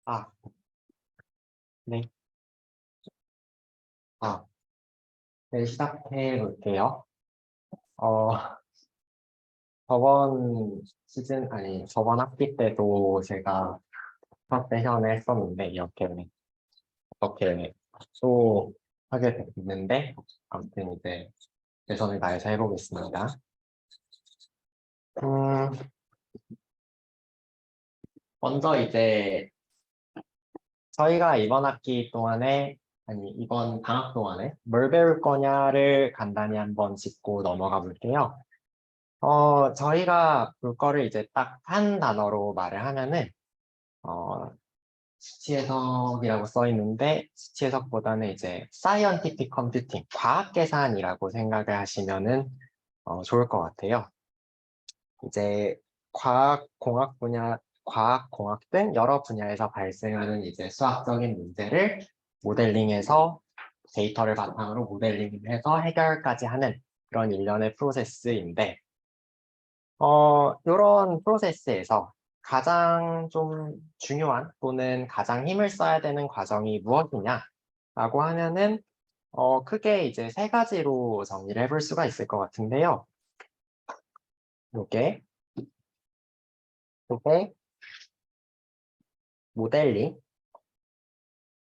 아, 네. 아, 네, 시작해 볼게요. 어, 저번 학기 때도 제가 첫 세션을 했었는데, 이렇게, 어떻게 또 하게 됐는데, 아무튼 이제 최선을 다해서 해보겠습니다. 음, 먼저 이제 저희가 이번 학기 동안에, 아니, 이번 방학 동안에 뭘 배울 거냐를 간단히 한번 짚고 넘어가 볼게요. 저희가 볼 거를 이제 딱 한 단어로 말을 하면은, 어, 수치 해석이라고 써 있는데, 수치 해석보다는 이제 scientific computing, 과학 계산이라고 생각을 하시면은, 좋을 것 같아요. 이제 과학, 공학 등 여러 분야에서 발생하는 이제 수학적인 문제를 모델링해서 데이터를 바탕으로 모델링해서 해결까지 하는 그런 일련의 프로세스인데, 이런 프로세스에서 가장 좀 중요한 또는 가장 힘을 써야 되는 과정이 무엇이냐라고 하면은, 크게 이제 세 가지로 정리를 해볼 수가 있을 것 같은데요. 요게, 요게 모델링,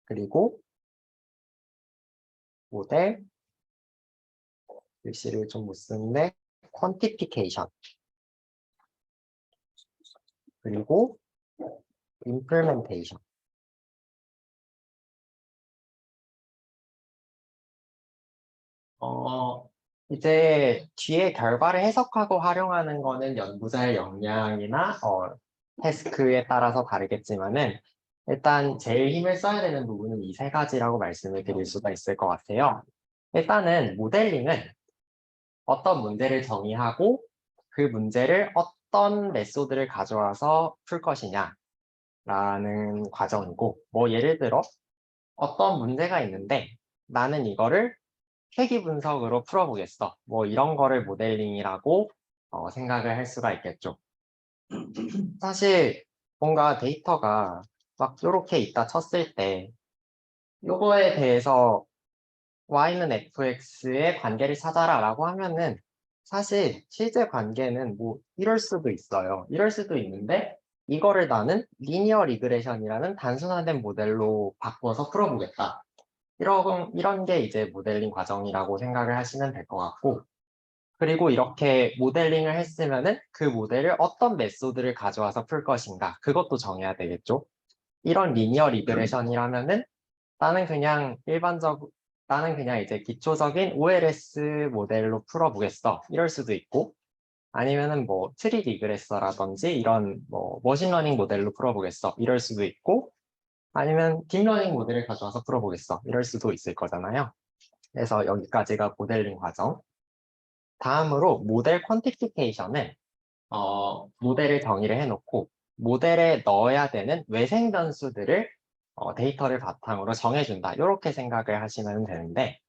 그리고 모델, 글씨를 좀 못 쓰는데, 퀀티피케이션, 그리고 임플멘테이션. 어, 이제 뒤에 결과를 해석하고 활용하는 거는 연구자의 역량이나 태스크에 따라서 다르겠지만은 일단 제일 힘을 써야 되는 부분은 이 세 가지라고 말씀을 드릴 수가 있을 것 같아요. 일단은 모델링은 어떤 문제를 정의하고 그 문제를 어떤 메소드를 가져와서 풀 것이냐라는 과정이고, 뭐 예를 들어 어떤 문제가 있는데 나는 이거를 회귀 분석으로 풀어보겠어. 뭐 이런 거를 모델링이라고 생각을 할 수가 있겠죠. 사실 뭔가 데이터가 막 이렇게 있다 쳤을 때 요거에 대해서 y는 fx의 관계를 찾아라라고 하면은 사실 실제 관계는 뭐 이럴 수도 있어요. 이럴 수도 있는데 이거를 나는 리니어 리그레션이라는 단순화된 모델로 바꿔서 풀어보겠다. 이런 게 이제 모델링 과정이라고 생각을 하시면 될 것 같고, 그리고 이렇게 모델링을 했으면은 그 모델을 어떤 메소드를 가져와서 풀 것인가, 그것도 정해야 되겠죠. 이런 리니어 리그레션이라면은 나는 그냥 나는 그냥 이제 기초적인 OLS 모델로 풀어보겠어. 이럴 수도 있고, 아니면은 뭐 트리 리그레서라든지 이런 뭐 머신러닝 모델로 풀어보겠어. 이럴 수도 있고, 아니면 딥러닝 모델을 가져와서 풀어보겠어. 이럴 수도 있을 거잖아요. 그래서 여기까지가 모델링 과정. 다음으로 모델 퀀티피케이션은 모델을 정의를 해놓고 모델에 넣어야 되는 외생 변수들을 데이터를 바탕으로 정해준다. 이렇게 생각을 하시면 되는데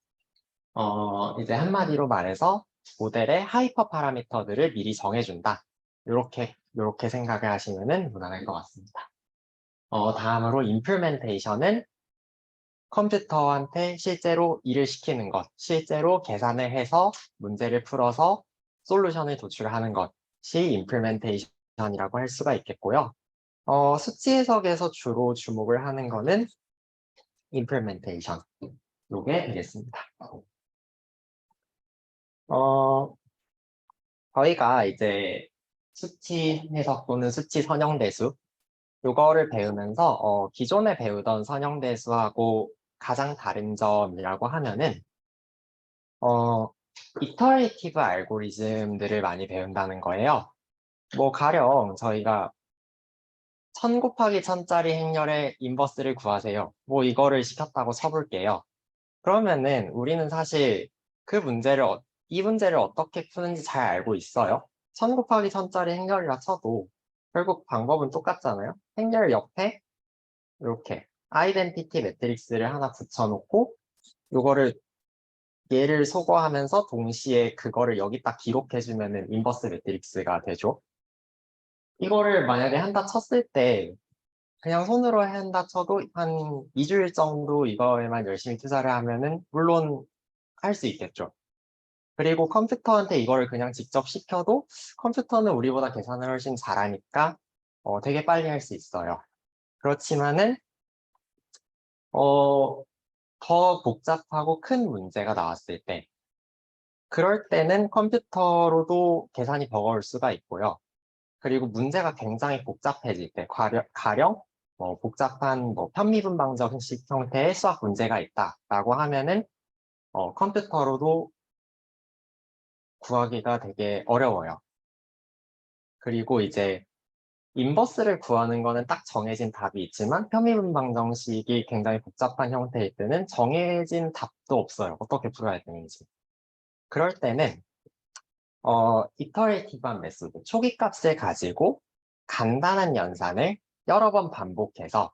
이제 한마디로 말해서 모델의 하이퍼 파라미터들을 미리 정해준다. 이렇게 생각을 하시면 무난할 것 같습니다. 다음으로 임플멘테이션은 컴퓨터한테 실제로 일을 시키는 것, 실제로 계산을 해서 문제를 풀어서 솔루션을 도출하는 것이 임플멘테이션이라고 할 수가 있겠고요. 수치 해석에서 주로 주목을 하는 거는 임플멘테이션, 요게 되겠습니다. 어, 저희가 이제 수치 해석 또는 수치 선형대수, 요거를 배우면서 기존에 배우던 선형대수하고 가장 다른 점이라고 하면은 이터레이티브 알고리즘들을 많이 배운다는 거예요. 뭐 가령 저희가 1000 곱하기 1000짜리 행렬의 인버스를 구하세요. 뭐 이거를 시켰다고 쳐볼게요. 그러면은 우리는 사실 그 문제를 이 문제를 어떻게 푸는지 잘 알고 있어요. 1000 곱하기 1000짜리 행렬이라 쳐도 결국 방법은 똑같잖아요. 행렬 옆에 이렇게 아이덴티티 매트릭스를 하나 붙여놓고 요거를 얘를 소거하면서 동시에 그거를 여기다 기록해주면은 인버스 매트릭스가 되죠. 이거를 만약에 한다 쳤을 때 그냥 손으로 한다 쳐도 한 2주일 정도 이거에만 열심히 투자를 하면은 물론 할 수 있겠죠. 그리고 컴퓨터한테 이거를 그냥 직접 시켜도 컴퓨터는 우리보다 계산을 훨씬 잘하니까 되게 빨리 할 수 있어요. 그렇지만은 더 복잡하고 큰 문제가 나왔을 때 그럴 때는 컴퓨터로도 계산이 버거울 수가 있고요. 그리고 문제가 굉장히 복잡해질 때 가령 복잡한 편미분방정식 형태의 수학 문제가 있다라고 하면은 컴퓨터로도 구하기가 되게 어려워요. 그리고 이제 인버스를 구하는 거는 딱 정해진 답이 있지만 편미분방정식이 굉장히 복잡한 형태일 때는 정해진 답도 없어요. 어떻게 풀어야 되는지. 그럴 때는 이터레이티브한 메소드, 초기값을 가지고 간단한 연산을 여러 번 반복해서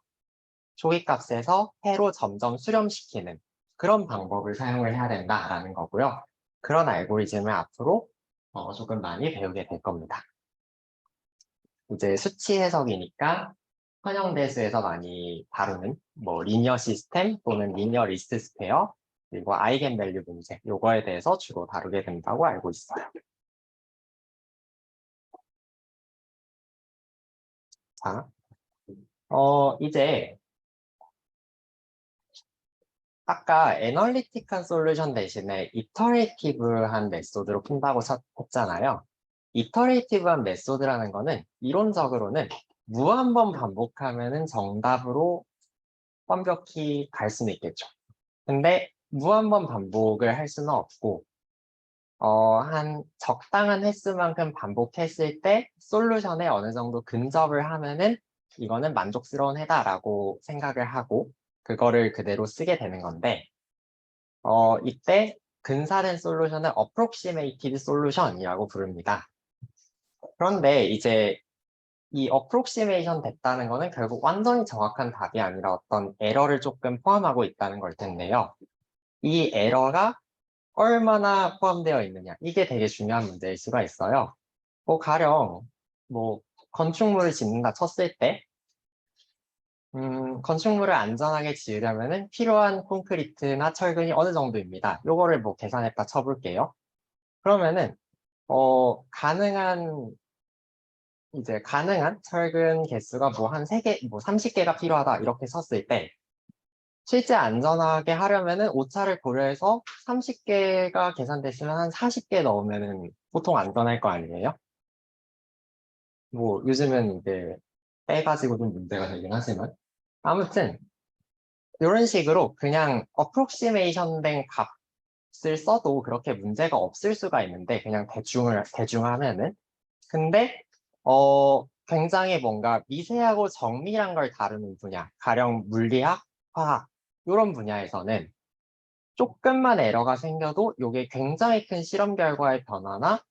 초기값에서 해로 점점 수렴시키는 그런 방법을 사용을 해야 된다라는 거고요. 그런 알고리즘을 앞으로 조금 많이 배우게 될 겁니다. 이제 수치 해석이니까 현형대수에서 많이 다루는 리니어 시스템 또는 리니어 리스트 스퀘어 그리고 아이겐밸류 문제 요거에 대해서 주로 다루게 된다고 알고 있어요. 자, 이제 아까 애널리틱한 솔루션 대신에 이터레이티브한 메소드로 푼다고 했잖아요. 이터레이티브한 메소드라는 거는 이론적으로는 무한 번 반복하면은 정답으로 완벽히 갈 수는 있겠죠. 근데 무한 번 반복을 할 수는 없고 한 적당한 횟수만큼 반복했을 때 솔루션에 어느 정도 근접을 하면은 이거는 만족스러운 해다라고 생각을 하고 그거를 그대로 쓰게 되는 건데 이때 근사된 솔루션을 approximated solution이라고 부릅니다. 그런데 이제 이 approximation 됐다는 거는 결국 완전히 정확한 답이 아니라 어떤 에러를 조금 포함하고 있다는 걸 텐데요. 이 에러가 얼마나 포함되어 있느냐 이게 되게 중요한 문제일 수가 있어요. 가령 건축물을 짓는다 쳤을 때 건축물을 안전하게 지으려면 필요한 콘크리트나 철근이 어느 정도입니다. 요거를 계산했다 쳐볼게요. 그러면은 가능한 철근 개수가 한 3개, 30개가 필요하다 이렇게 쳤을 때 실제 안전하게 하려면은 오차를 고려해서 30개가 계산됐으면 한 40개 넣으면은 보통 안전할 거 아니에요? 요즘은 이제 빼가지고 좀 문제가 되긴 하지만 아무튼 이런 식으로 그냥 어프록시메이션 된 값을 써도 그렇게 문제가 없을 수가 있는데 그냥 대충 하면은 근데 굉장히 뭔가 미세하고 정밀한 걸 다루는 분야 가령 물리학, 화학 이런 분야에서는 조금만 에러가 생겨도 이게 굉장히 큰 실험 결과의 변화나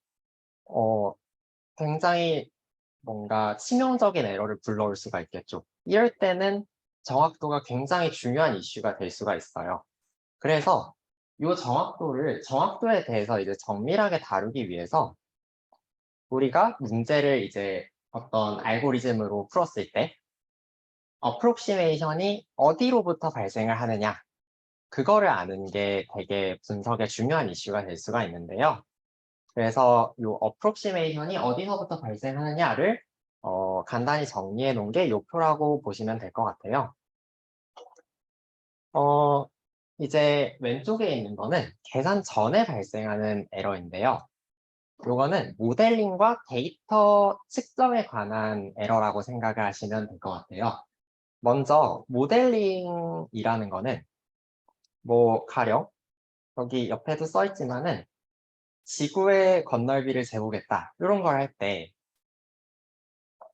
굉장히 뭔가 치명적인 에러를 불러올 수가 있겠죠. 이럴 때는 정확도가 굉장히 중요한 이슈가 될 수가 있어요. 그래서 이 정확도에 대해서 이제 정밀하게 다루기 위해서 우리가 문제를 이제 어떤 알고리즘으로 풀었을 때 어프록시메이션이 어디로부터 발생을 하느냐 그거를 아는 게 되게 분석의 중요한 이슈가 될 수가 있는데요. 그래서 이 어프록시메이션이 어디서부터 발생하느냐를 간단히 정리해 놓은 게 이 표라고 보시면 될 것 같아요. 이제 왼쪽에 있는 거는 계산 전에 발생하는 에러인데요. 요거는 모델링과 데이터 측정에 관한 에러라고 생각을 하시면 될 것 같아요. 먼저 모델링이라는 거는 가령 여기 옆에도 써 있지만은 지구의 건널비를 재보겠다 이런 걸 할 때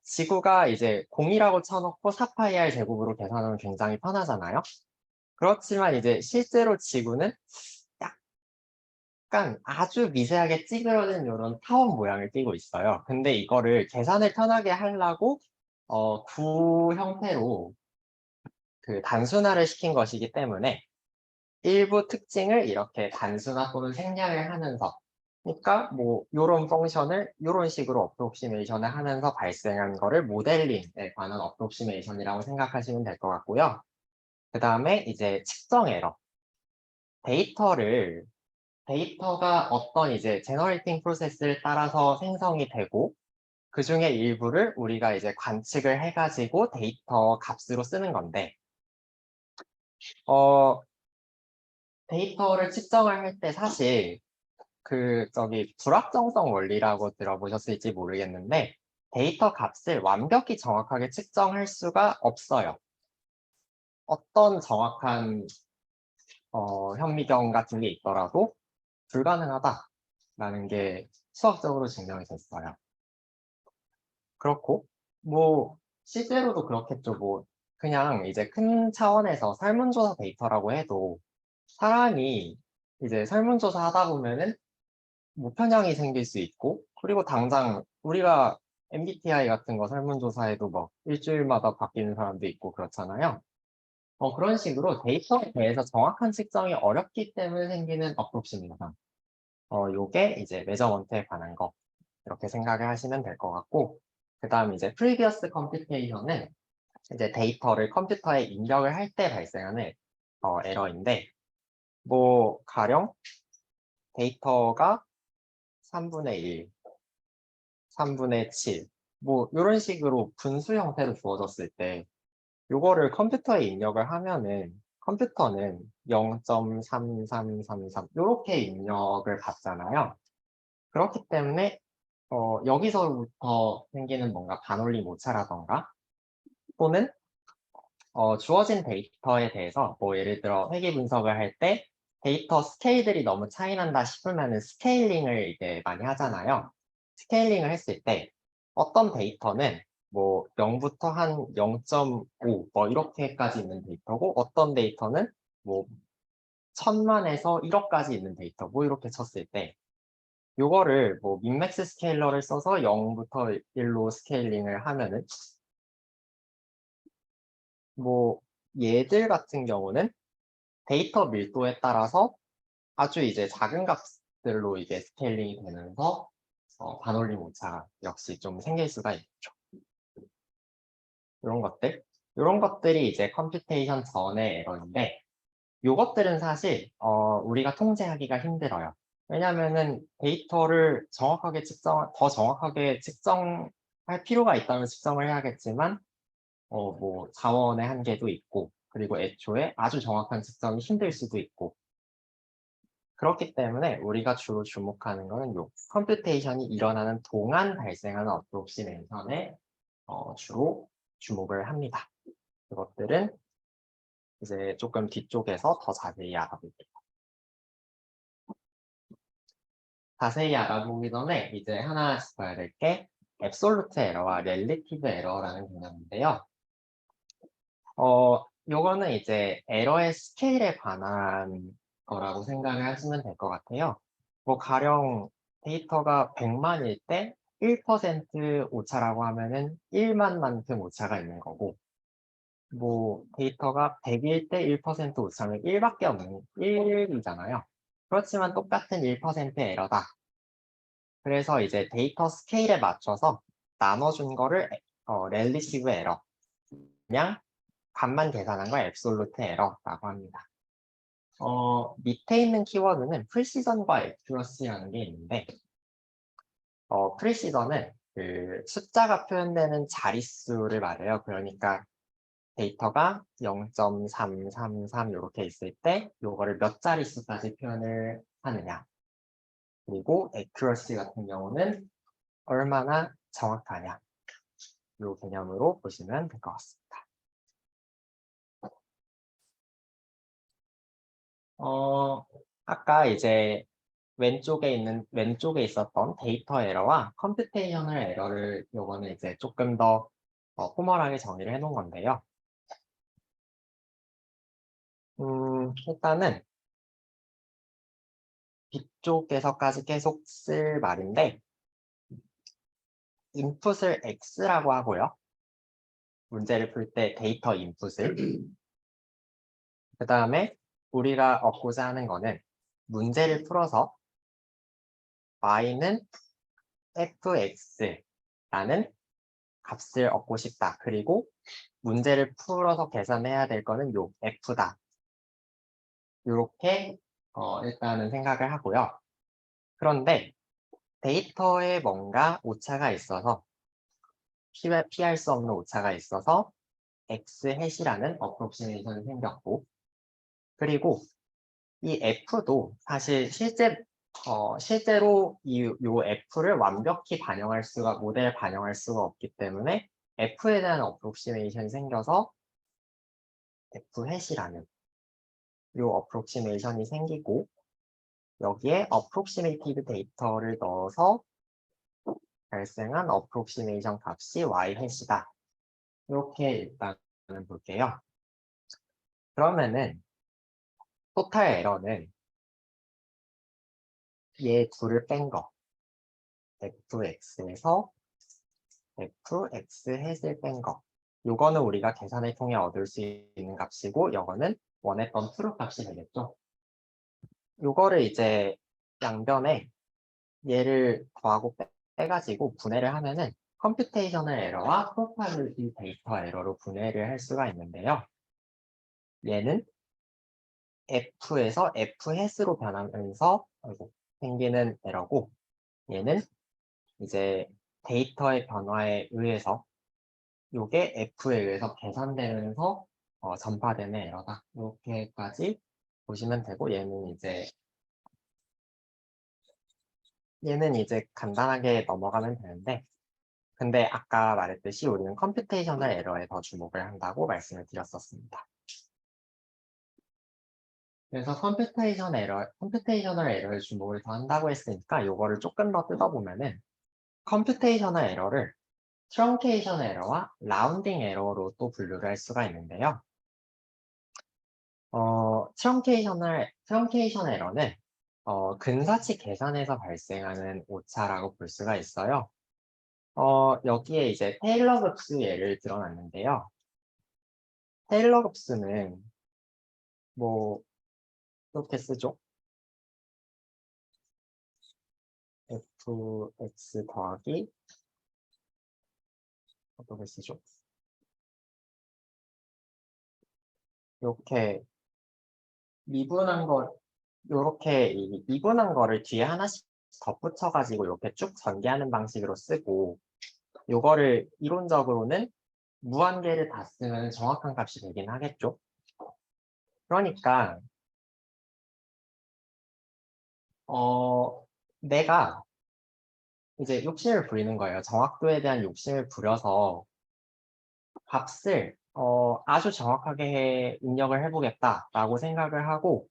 지구가 이제 0이라고 쳐놓고 4파이R 제곱으로 계산하면 굉장히 편하잖아요. 그렇지만 이제 실제로 지구는 약간 아주 미세하게 찌그러진 이런 타원 모양을 띠고 있어요. 근데 이거를 계산을 편하게 하려고 구 형태로 그 단순화를 시킨 것이기 때문에 일부 특징을 이렇게 단순화 또는 생략을 하면서 그러니까 뭐 요런 펑션을 요런 식으로 어프록시메이션을 하면서 발생한 거를 모델링에 관한 어프록시메이션이라고 생각하시면 될 것 같고요. 그다음에 이제 측정 에러. 데이터가 어떤 이제 제너레이팅 프로세스를 따라서 생성이 되고 그중에 일부를 우리가 이제 관측을 해 가지고 데이터 값으로 쓰는 건데 어 데이터를 측정을 할 때 사실 불확정성 원리라고 들어보셨을지 모르겠는데 데이터 값을 완벽히 정확하게 측정할 수가 없어요. 어떤 정확한 현미경 같은 게 있더라도 불가능하다라는 게 수학적으로 증명이 됐어요. 그렇고 뭐 실제로도 그렇겠죠. 뭐 그냥 이제 큰 차원에서 설문조사 데이터라고 해도 사람이 이제 설문조사 하다 보면은 뭐 편향이 생길 수 있고 그리고 당장 우리가 MBTI 같은 거 설문조사에도 뭐 일주일마다 바뀌는 사람도 있고 그렇잖아요. 그런 식으로 데이터에 대해서 정확한 측정이 어렵기 때문에 생기는 어프록시메이션. 요게 이제 메저먼트에 관한 거 이렇게 생각을 하시면 될 것 같고 그다음 이제 previous computation은 이제 데이터를 컴퓨터에 입력을 할 때 발생하는 에러인데 뭐 가령 데이터가 3분의 1, 3분의 7, 뭐 요런 식으로 분수 형태로 주어졌을 때 요거를 컴퓨터에 입력을 하면은 컴퓨터는 0.3333 요렇게 입력을 받잖아요. 그렇기 때문에 여기서부터 생기는 뭔가 반올림 오차라던가 또는 주어진 데이터에 대해서 뭐 예를 들어 회귀 분석을 할 때 데이터 스케일들이 너무 차이 난다 싶으면은 스케일링을 이제 많이 하잖아요. 스케일링을 했을 때 어떤 데이터는 뭐 0부터 한 0.5 뭐 이렇게까지 있는 데이터고 어떤 데이터는 뭐 1000만에서 1억까지 있는 데이터 뭐 이렇게 쳤을 때 요거를 뭐 민맥스 스케일러를 써서 0부터 1로 스케일링을 하면은 뭐 얘들 같은 경우는 데이터 밀도에 따라서 아주 이제 작은 값들로 이게 스케일링이 되면서 반올림 오차 역시 좀 생길 수가 있죠. 요런 것들이 이제 컴퓨테이션 전의 에러인데 요것들은 사실 우리가 통제하기가 힘들어요. 왜냐면은 데이터를 더 정확하게 측정할 필요가 있다면 측정을 해야겠지만 뭐 자원의 한계도 있고 그리고 애초에 아주 정확한 측정이 힘들 수도 있고 그렇기 때문에 우리가 주로 주목하는 거는 요 컴퓨테이션이 일어나는 동안 발생하는 어프록시메이션에 주로 주목을 합니다. 그것들은 이제 조금 뒤쪽에서 더 자세히 알아볼게요. 자세히 알아보기 전에 이제 하나 짚어야 될 게 앱솔루트 에러와 렐리티브 에러라는 개념인데요. 요거는 이제 에러의 스케일에 관한 거라고 생각을 하시면 될 것 같아요. 뭐 가령 데이터가 100만일 때 1% 오차라고 하면은 1만만큼 오차가 있는 거고 뭐 데이터가 100일 때 1% 오차는 1밖에 없는 1이잖아요. 그렇지만 똑같은 1% 에러다. 그래서 이제 데이터 스케일에 맞춰서 나눠준 거를 렐리티브 에러, 그냥 값만 계산한 걸 앱솔루트 에러라고 합니다. 밑에 있는 키워드는 프리시전과 액큐러시라는 게 있는데 프리시전은 그 숫자가 표현되는 자릿수를 말해요. 그러니까 데이터가 0.333 이렇게 있을 때 요거를 몇 자릿수까지 표현을 하느냐. 그리고 액큐러시 같은 경우는 얼마나 정확하냐. 요 개념으로 보시면 될 것 같습니다. 아까 이제 왼쪽에 있었던 데이터 에러와 컴퓨테이셔널 에러를 요거는 이제 조금 더 포멀하게 정의를 해 놓은 건데요. 일단은 뒤쪽에서까지 계속 쓸 말인데 인풋을 X라고 하고요. 문제를 풀 때 데이터 인풋을 그 다음에 우리가 얻고자 하는 거는 문제를 풀어서 y는 fx라는 값을 얻고 싶다. 그리고 문제를 풀어서 계산해야 될 거는 요 f다. 이렇게 일단은 생각을 하고요. 그런데 데이터에 뭔가 오차가 있어서 피할 수 없는 오차가 있어서 x-이라는 어프록시메이션이 생겼고, 그리고 이 f도 사실 실제로 요 f를 완벽히 모델에 반영할 수가 없기 때문에 f에 대한 어프록시메이션이 생겨서 f-이라는 요 어프록시메이션이 생기고, 여기에 어프록시메이티드 데이터를 넣어서 발생한 어프록시메이션 값이 y-이다. 이렇게 일단은 볼게요. 그러면은 토탈 에러는 얘 둘을 뺀 거, fx에서 fx-을 뺀 거. 요거는 우리가 계산을 통해 얻을 수 있는 값이고, 요거는 원했던 트루 값이 되겠죠. 요거를 이제 양변에 얘를 더하고 빼가지고 분해를 하면은 컴퓨테이셔널 에러와 프로바빌리티 데이터 에러로 분해를 할 수가 있는데요. 얘는 f에서 f-로 변하면서 생기는 에러고, 얘는 이제 데이터의 변화에 의해서 요게 f에 의해서 계산되면서 전파되는 에러다. 이렇게까지 보시면 되고, 얘는 이제 간단하게 넘어가면 되는데, 근데 아까 말했듯이 우리는 컴퓨테이셔널 에러에 더 주목을 한다고 말씀을 드렸었습니다. 그래서 컴퓨테이셔널 에러에 주목을 더 한다고 했으니까 요거를 조금 더 뜯어보면은 컴퓨테이셔널 에러를 트렁케이션 에러와 라운딩 에러로 또 분류를 할 수가 있는데요. 트렁케이션 에러는 근사치 계산에서 발생하는 오차라고 볼 수가 있어요. 여기에 이제 테일러 급수 예를 들어놨는데요. 테일러 급수는 뭐 이렇게 쓰죠. fx 더하기 어떻게 쓰죠? 이렇게 미분한 거를 뒤에 하나씩 덧붙여가지고 이렇게 쭉 전개하는 방식으로 쓰고, 요거를 이론적으로는 무한계를 다 쓰면 정확한 값이 되긴 하겠죠. 그러니까 내가 이제 욕심을 부리는 거예요. 정확도에 대한 욕심을 부려서 값을 아주 정확하게 입력을 해보겠다라고 생각을 하고,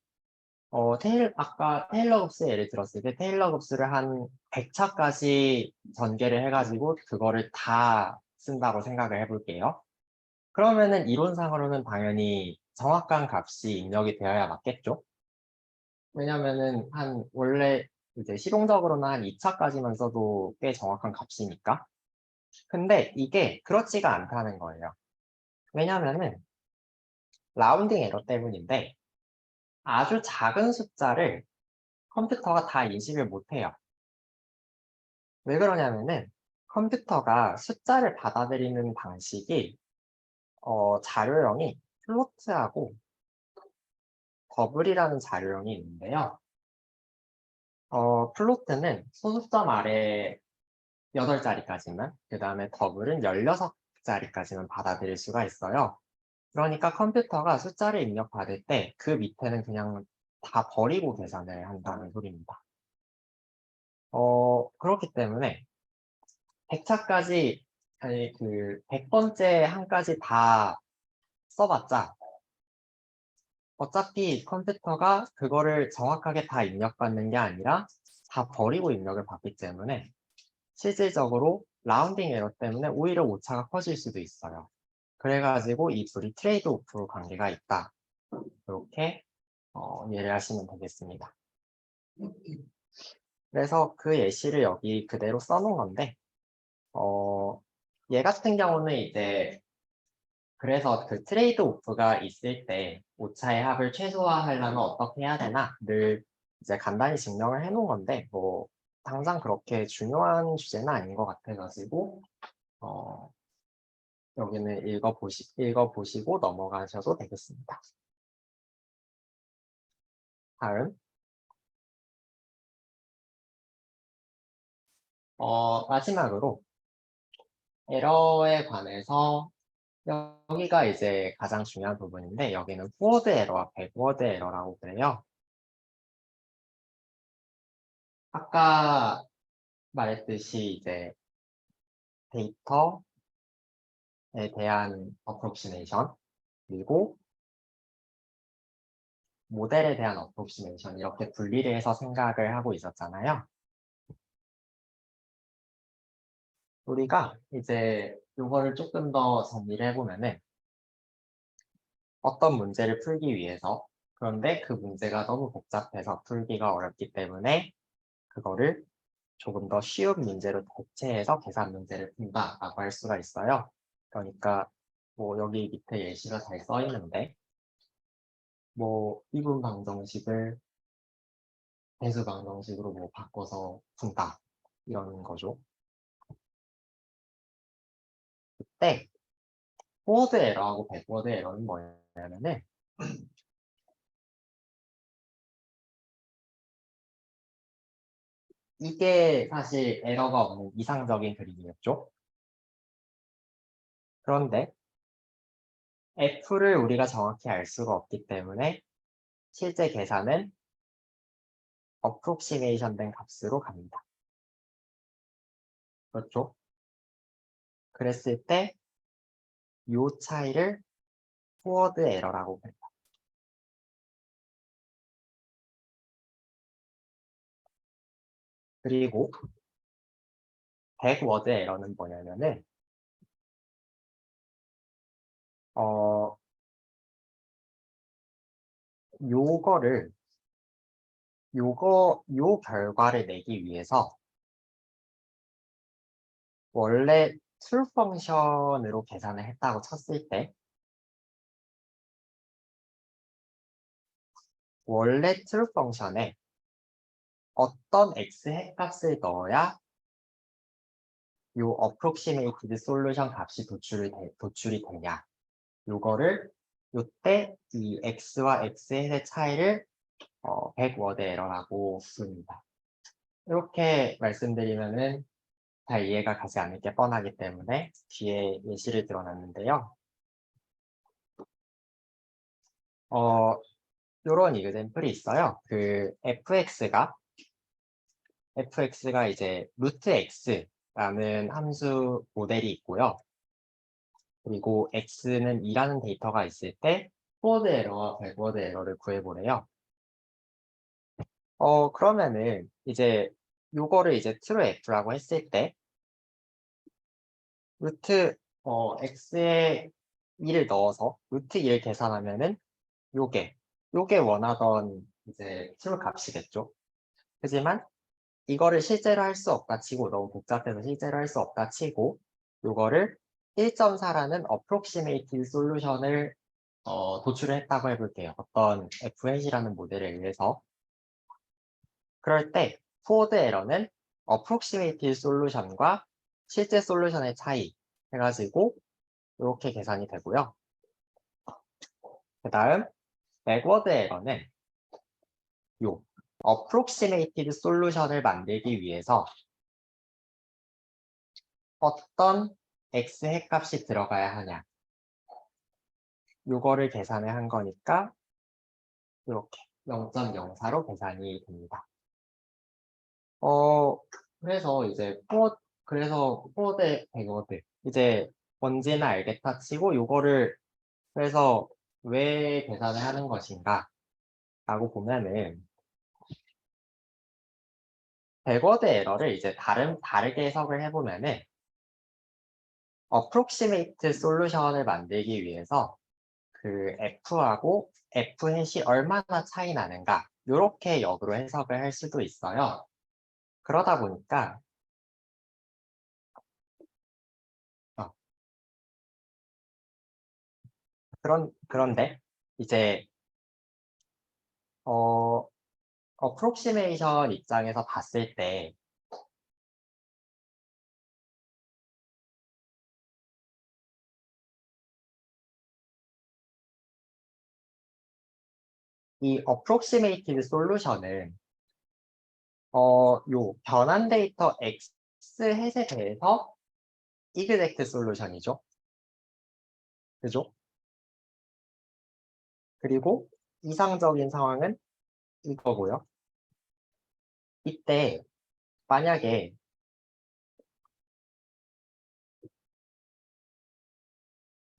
아까 테일러 급수 예를 들었을 때 테일러 급수를 한 100차까지 전개를 해가지고 그거를 다 쓴다고 생각을 해볼게요. 그러면은 이론상으로는 당연히 정확한 값이 입력이 되어야 맞겠죠? 왜냐면은 원래 이제 실용적으로는 한 2차까지만 써도 꽤 정확한 값이니까. 근데 이게 그렇지가 않다는 거예요. 왜냐면은 라운딩 에러 때문인데 아주 작은 숫자를 컴퓨터가 다 인식을 못해요. 왜 그러냐면은 컴퓨터가 숫자를 받아들이는 방식이 자료형이 플로트하고 버블이라는 자료형이 있는데요. 플로트는 소수점 아래 8자리까지만, 그 다음에 더블은 16자리까지만 받아들일 수가 있어요. 그러니까 컴퓨터가 숫자를 입력받을 때 그 밑에는 그냥 다 버리고 계산을 한다는 소리입니다. 그렇기 때문에 100차까지, 아니, 100번째 한까지 다 써봤자 어차피 컴퓨터가 그거를 정확하게 다 입력받는 게 아니라 다 버리고 입력을 받기 때문에 실질적으로 라운딩 에러 때문에 오히려 오차가 커질 수도 있어요. 그래가지고 이 둘이 트레이드 오프 관계가 있다. 이렇게 이해를 하시면 되겠습니다. 그래서 그 예시를 여기 그대로 써놓은 건데, 얘 같은 경우는 이제 그래서 그 트레이드 오프가 있을 때 오차의 합을 최소화하려면 어떻게 해야 되나를 이제 간단히 증명을 해놓은 건데, 뭐 당장 그렇게 중요한 주제는 아닌 것 같아가지고 여기는 읽어보시고 넘어가셔도 되겠습니다. 다음 마지막으로 에러에 관해서 여기가 이제 가장 중요한 부분인데 여기는 포워드 에러와 백워드 에러라고 그래요. 아까 말했듯이 이제 데이터에 대한 어프록시메이션 그리고 모델에 대한 어프록시메이션 이렇게 분리를 해서 생각을 하고 있었잖아요. 우리가 이제 이거를 조금 더 정리를 해보면은 어떤 문제를 풀기 위해서 그런데 그 문제가 너무 복잡해서 풀기가 어렵기 때문에 그거를 조금 더 쉬운 문제로 대체해서 계산 문제를 푼다라고 할 수가 있어요. 그러니까 뭐 여기 밑에 예시가 잘 써 있는데 뭐 이분 방정식을 배수 방정식으로 뭐 바꿔서 푼다 이런 거죠. 그때 포워드 에러하고 백워드 에러는 뭐냐면은 이게 사실 에러가 없는 이상적인 그림이었죠. 그런데 F를 우리가 정확히 알 수가 없기 때문에 실제 계산은 어프록시메이션 된 값으로 갑니다. 그렇죠? 그랬을 때 이 차이를 포워드 에러라고 합니다. 그리고 백워드 에러는 뭐냐면은 요거를 요 결과를 내기 위해서 원래 true 펑션으로 계산을 했다고 쳤을 때 원래 true 펑션에 어떤 x 핵값을 넣어야 요 approximated solution 값이 도출이 되냐 요거를 요때 이 x와 x의 차이를 백워드 에러라고 부릅니다. 이렇게 말씀드리면은 잘 이해가 가지 않을 게 뻔하기 때문에 뒤에 예시를 들어놨는데요. 요런 이그젠플이 있어요. 그 fx가 이제 루트 x라는 함수 모델이 있고요. 그리고 x는 2라는 데이터가 있을 때 포워드 에러와 백워드 에러를 구해보래요. 그러면은 이제 요거를 이제 true f라고 했을 때 루트 x에 2를 넣어서 루트 2를 계산하면은 요게 원하던 이제 true 값이겠죠. 하지만 이거를 실제로 할 수 없다 치고 너무 복잡해서 실제로 할 수 없다 치고 요거를 1.4라는 approximated solution을 도출을 했다고 해볼게요. 어떤 f-이라는 모델에 의해서. 그럴 때 포워드 에러는 approximated solution과 실제 솔루션의 차이 해가지고 이렇게 계산이 되고요. 그 다음 백워드 에러는 요 approximated solution을 만들기 위해서 어떤 x 핵값이 들어가야 하냐 요거를 계산을 한 거니까 이렇게 0.04로 계산이 됩니다. 그래서 이제 포워드 백워드 이제 뭔지는 알겠다 치고 요거를 그래서 왜 계산을 하는 것인가 라고 보면은 백워드 에러를 이제 다르게 해석을 해보면은 approximate 솔루션을 만들기 위해서 그 F하고 F 햇이 얼마나 차이 나는가 이렇게 역으로 해석을 할 수도 있어요. 그러다 보니까 어, 그런데 이제 approximation 입장에서 봤을 때 이 approximated solution은 요 변환 데이터 x 햇에 대해서 exact solution이죠. 그죠? 그리고 이상적인 상황은 이거고요. 이때 만약에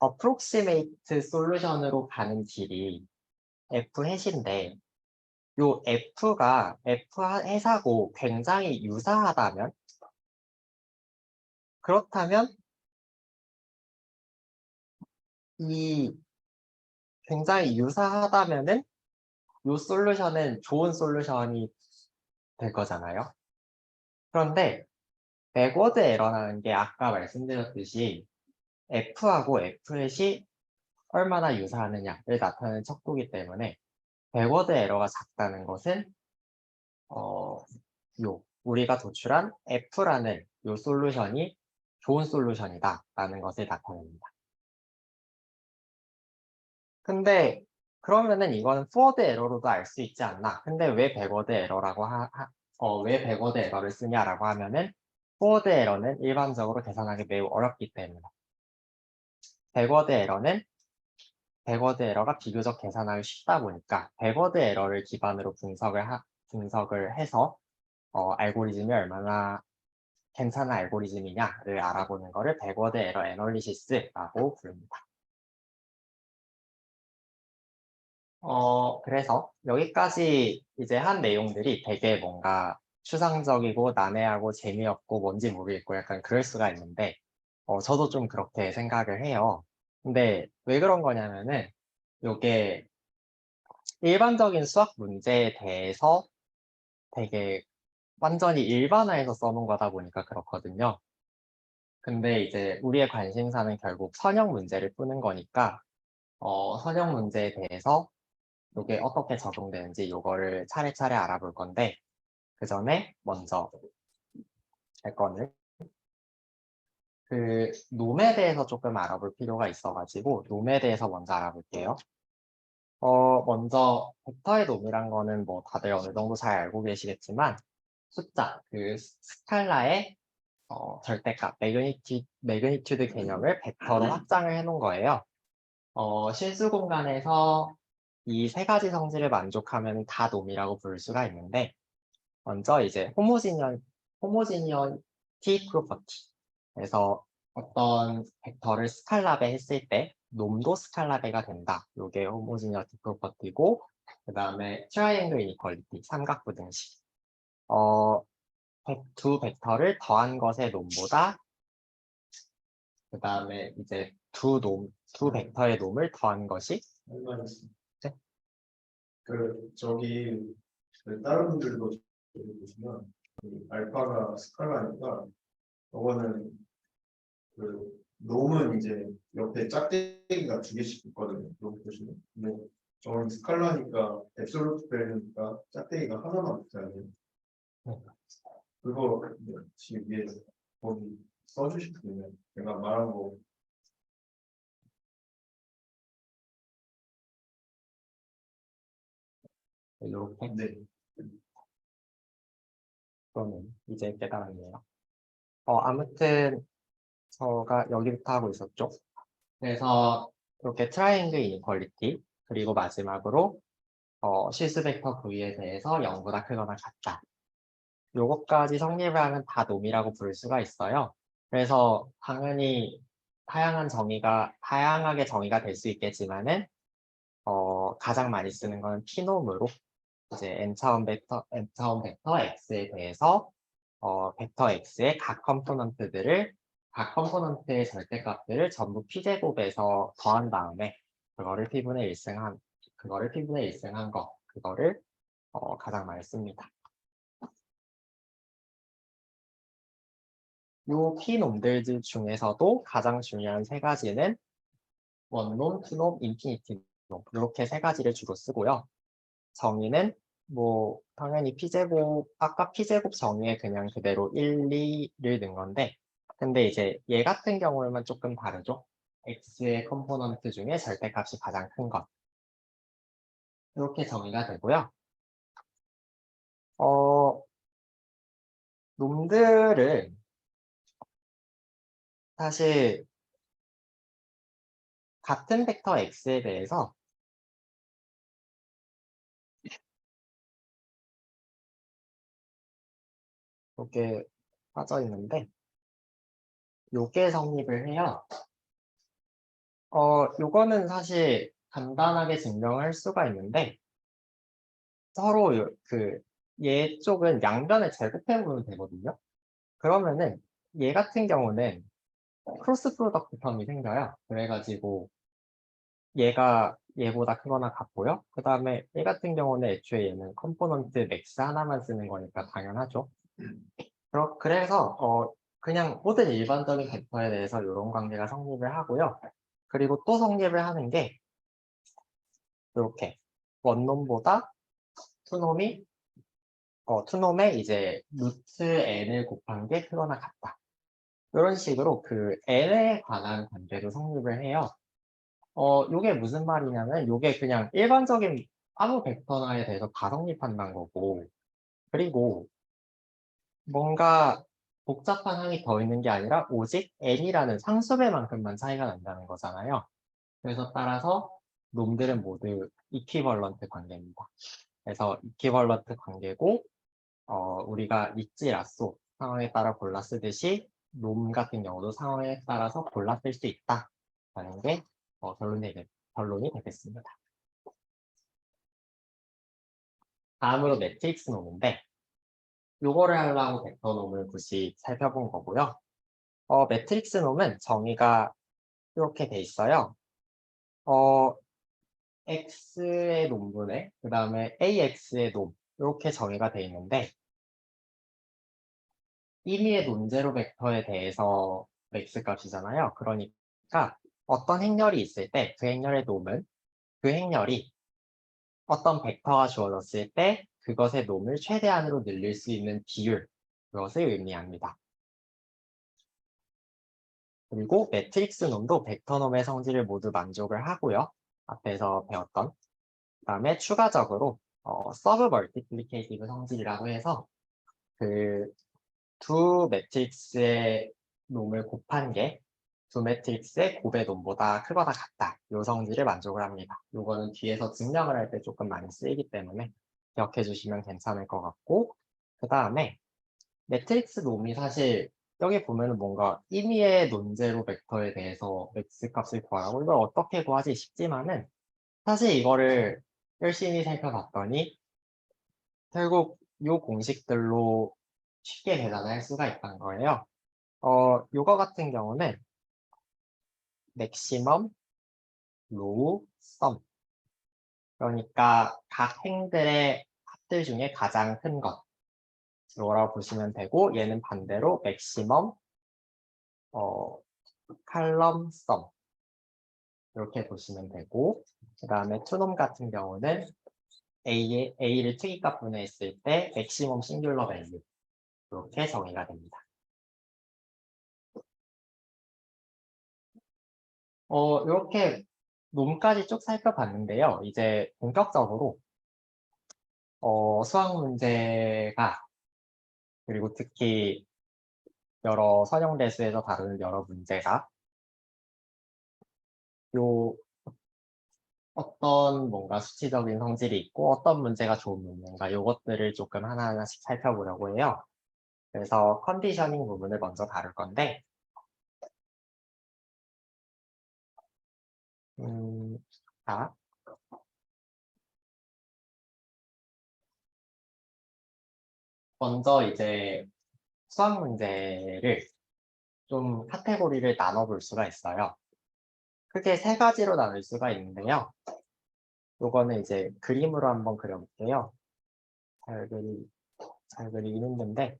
approximate solution으로 가는 길이 f 햇인데 요 f가 f 햇하고 굉장히 유사하다면 그렇다면 이 굉장히 유사하다면은 요 솔루션은 좋은 솔루션이 될 거잖아요. 그런데 백워드 에러라는 게 아까 말씀드렸듯이 f하고 f햇이 얼마나 유사하느냐를 나타내는 척도이기 때문에 백워드 에러가 작다는 것은 우리가 도출한 f라는 요 솔루션이 좋은 솔루션이다 라는 것을 나타냅니다. 근데 그러면은 이거는 포워드 에러로도 알 수 있지 않나? 근데 왜 백워드 에러라고 왜 백워드 에러를 쓰냐라고 하면은 포워드 에러는 일반적으로 계산하기 매우 어렵기 때문에 백워드 에러가 비교적 계산하기 쉽다 보니까 백워드 에러를 기반으로 분석을 해서 알고리즘이 얼마나 괜찮은 알고리즘이냐를 알아보는 것을 백워드 에러 애널리시스라고 부릅니다. 그래서 여기까지 이제 한 내용들이 되게 뭔가 추상적이고 난해하고 재미없고 뭔지 모르겠고 약간 그럴 수가 있는데 저도 좀 그렇게 생각을 해요. 근데 왜 그런 거냐면은 요게 일반적인 수학 문제에 대해서 되게 완전히 일반화해서 써놓은 거다 보니까 그렇거든요. 근데 이제 우리의 관심사는 결국 선형 문제를 푸는 거니까 선형 문제에 대해서 이게 어떻게 적용되는지 이거를 차례차례 알아볼 건데 그 전에 먼저 할 거는 그 놈에 대해서 조금 알아볼 필요가 있어가지고 놈에 대해서 먼저 알아볼게요. 먼저 벡터의 놈이란 거는 뭐 다들 어느 정도 잘 알고 계시겠지만 숫자, 그 스칼라의 절대값, 매그니튜드 개념을 벡터로 확장을 해놓은 거예요. 실수 공간에서 이 세 가지 성질을 만족하면 다 놈이라고 부를 수가 있는데 먼저 이제 호모지니어티 프로퍼티. 그래서 어떤 벡터를 스칼라베 했을 때 놈도 스칼라베가 된다. 이게 호모지니어티 프로퍼티고 그 다음에 트라이앵글 이니퀄리티, 삼각부등식. 두 벡터를 더한 것의 놈보다 그 다음에 이제 두 벡터의 놈을 더한 것이 네? 저기 다른 분들도 저기 보시면 알파가 스칼라니까 저거는 놈은 이제 옆에 짝대기가 두 개씩 있거든요. 여기 보시면. 근데 저는 스칼라니까 앱솔루트 밸류니까 짝대기가 하나만 있잖아요. 그거 지금 위에 거기 써주시면 제가 말한 거 이렇게 네. 그러면 이제 깨달았네요. 아무튼 저가 여기부터 하고 있었죠. 그래서 이렇게 트라이앵글 이니퀄리티 그리고 마지막으로 실수 벡터 V에 대해서 0보다 크거나 같다. 요것까지 성립을 하면 다 놈이라고 부를 수가 있어요. 그래서 당연히 다양하게 정의가 될 수 있겠지만은 가장 많이 쓰는 거는 피놈으로 이제 n차원 벡터 x에 대해서 벡터 x의 각 컴포넌트의 절대값들을 전부 p제곱에서 더한 다음에 그거를 p분의 1승한 거 그거를 가장 많이 씁니다. 요 피놈들 중에서도 가장 중요한 세 가지는 원놈, 투놈, 인피니티 놈 이렇게 세 가지를 주로 쓰고요. 정의는 뭐 당연히 아까 p제곱 정의에 그냥 그대로 1, 2를 넣은 건데 근데 이제 얘 같은 경우에만 조금 다르죠. x의 컴포넌트 중에 절대값이 가장 큰 것. 이렇게 정의가 되고요. 어, 놈들은 사실 같은 벡터 x에 대해서 이렇게 빠져 있는데 요게 성립을 해요. 요거는 사실 간단하게 증명할 수가 있는데 서로 얘 쪽은 양변을 제곱해 보면 되거든요. 그러면은 얘 같은 경우는 크로스 프로덕트 텀이 생겨요. 그래가지고 얘가 얘보다 크거나 같고요. 그 다음에 얘 같은 경우는 애초에 얘는 컴포넌트 맥스 하나만 쓰는 거니까 당연하죠. 그래서 그냥 모든 일반적인 벡터에 대해서 이런 관계가 성립을 하고요. 그리고 또 성립을 하는 게 이렇게 원놈보다 투놈이 투놈의 이제 루트 n을 곱한 게 크거나 같다. 이런 식으로 그 n에 관한 관계도 성립을 해요. 요게 무슨 말이냐면 요게 그냥 일반적인 아무 벡터나에 대해서 다 성립한다는 거고 그리고 뭔가 복잡한 항이 더 있는 게 아니라 오직 n이라는 상수배만큼만 차이가 난다는 거잖아요. 그래서 따라서 놈들은 모두 이퀴벌런트 관계입니다. 그래서 이퀴벌런트 관계고 우리가 리찌라쏘 상황에 따라 골라 쓰듯이 놈 같은 경우도 상황에 따라서 골라 쓸 수 있다라는 게 결론이 되겠습니다. 다음으로 매트릭스 놈인데 요거를 하려고 벡터 놈을 굳이 살펴본 거고요. 매트릭스 놈은 정의가 이렇게 돼 있어요. x의 놈분의 그 다음에 ax의 놈 이렇게 정의가 돼 있는데 임의의 논제로 벡터에 대해서 x 값이잖아요. 그러니까 어떤 행렬이 있을 때 그 행렬의 놈은 그 행렬이 어떤 벡터가 주어졌을 때 그것의 놈을 최대한으로 늘릴 수 있는 비율 그것을 의미합니다. 그리고 매트릭스 놈도 벡터 놈의 성질을 모두 만족을 하고요. 앞에서 배웠던 그 다음에 추가적으로 서브 멀티플리케이티브 성질이라고 해서 그 두 매트릭스의 놈을 곱한 게 두 매트릭스의 곱의 놈보다 크거나 같다. 요 성질을 만족을 합니다. 요거는 뒤에서 증명을 할 때 조금 많이 쓰이기 때문에 기억해 주시면 괜찮을 것 같고 그 다음에 매트릭스 놈이 사실 여기 보면은 뭔가 임의의 논제로 벡터에 대해서 매트릭스 값을 구하라고 이걸 어떻게 구하지 싶지만은 사실 이거를 열심히 살펴봤더니 결국 이 공식들로 쉽게 계산할 수가 있다는 거예요. 요거 같은 경우는 맥시멈, 로우, 썸. 그러니까 각 행들의 합들 중에 가장 큰 것. 이거라고 보시면 되고 얘는 반대로 맥시멈, 칼럼, 썸. 이렇게 보시면 되고 그 다음에 투놈 같은 경우는 A를 특이값 분해했을 때 맥시멈 싱귤러 밸류 이렇게 정의가 됩니다. 이렇게 놈까지 쭉 살펴봤는데요. 이제 본격적으로 수학 문제가 그리고 특히 여러 선형대수에서 다루는 여러 문제가 요 어떤 뭔가 수치적인 성질이 있고 어떤 문제가 좋은 문제인가 요것들을 조금 하나하나씩 살펴보려고 해요. 그래서 컨디셔닝 부분을 먼저 다룰 건데 자, 먼저 이제 수학 문제를 좀 카테고리를 나눠볼 수가 있어요. 크게 세 가지로 나눌 수가 있는데요. 요거는 이제 그림으로 한번 그려볼게요. 잘 그리, 잘 그리긴 힘든데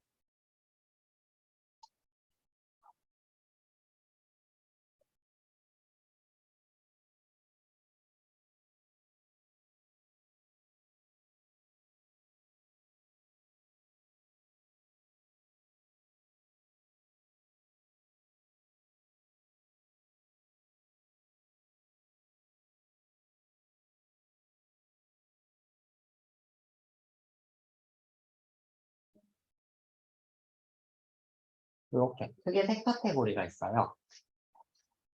이렇게 크게 세 카테고리가 있어요.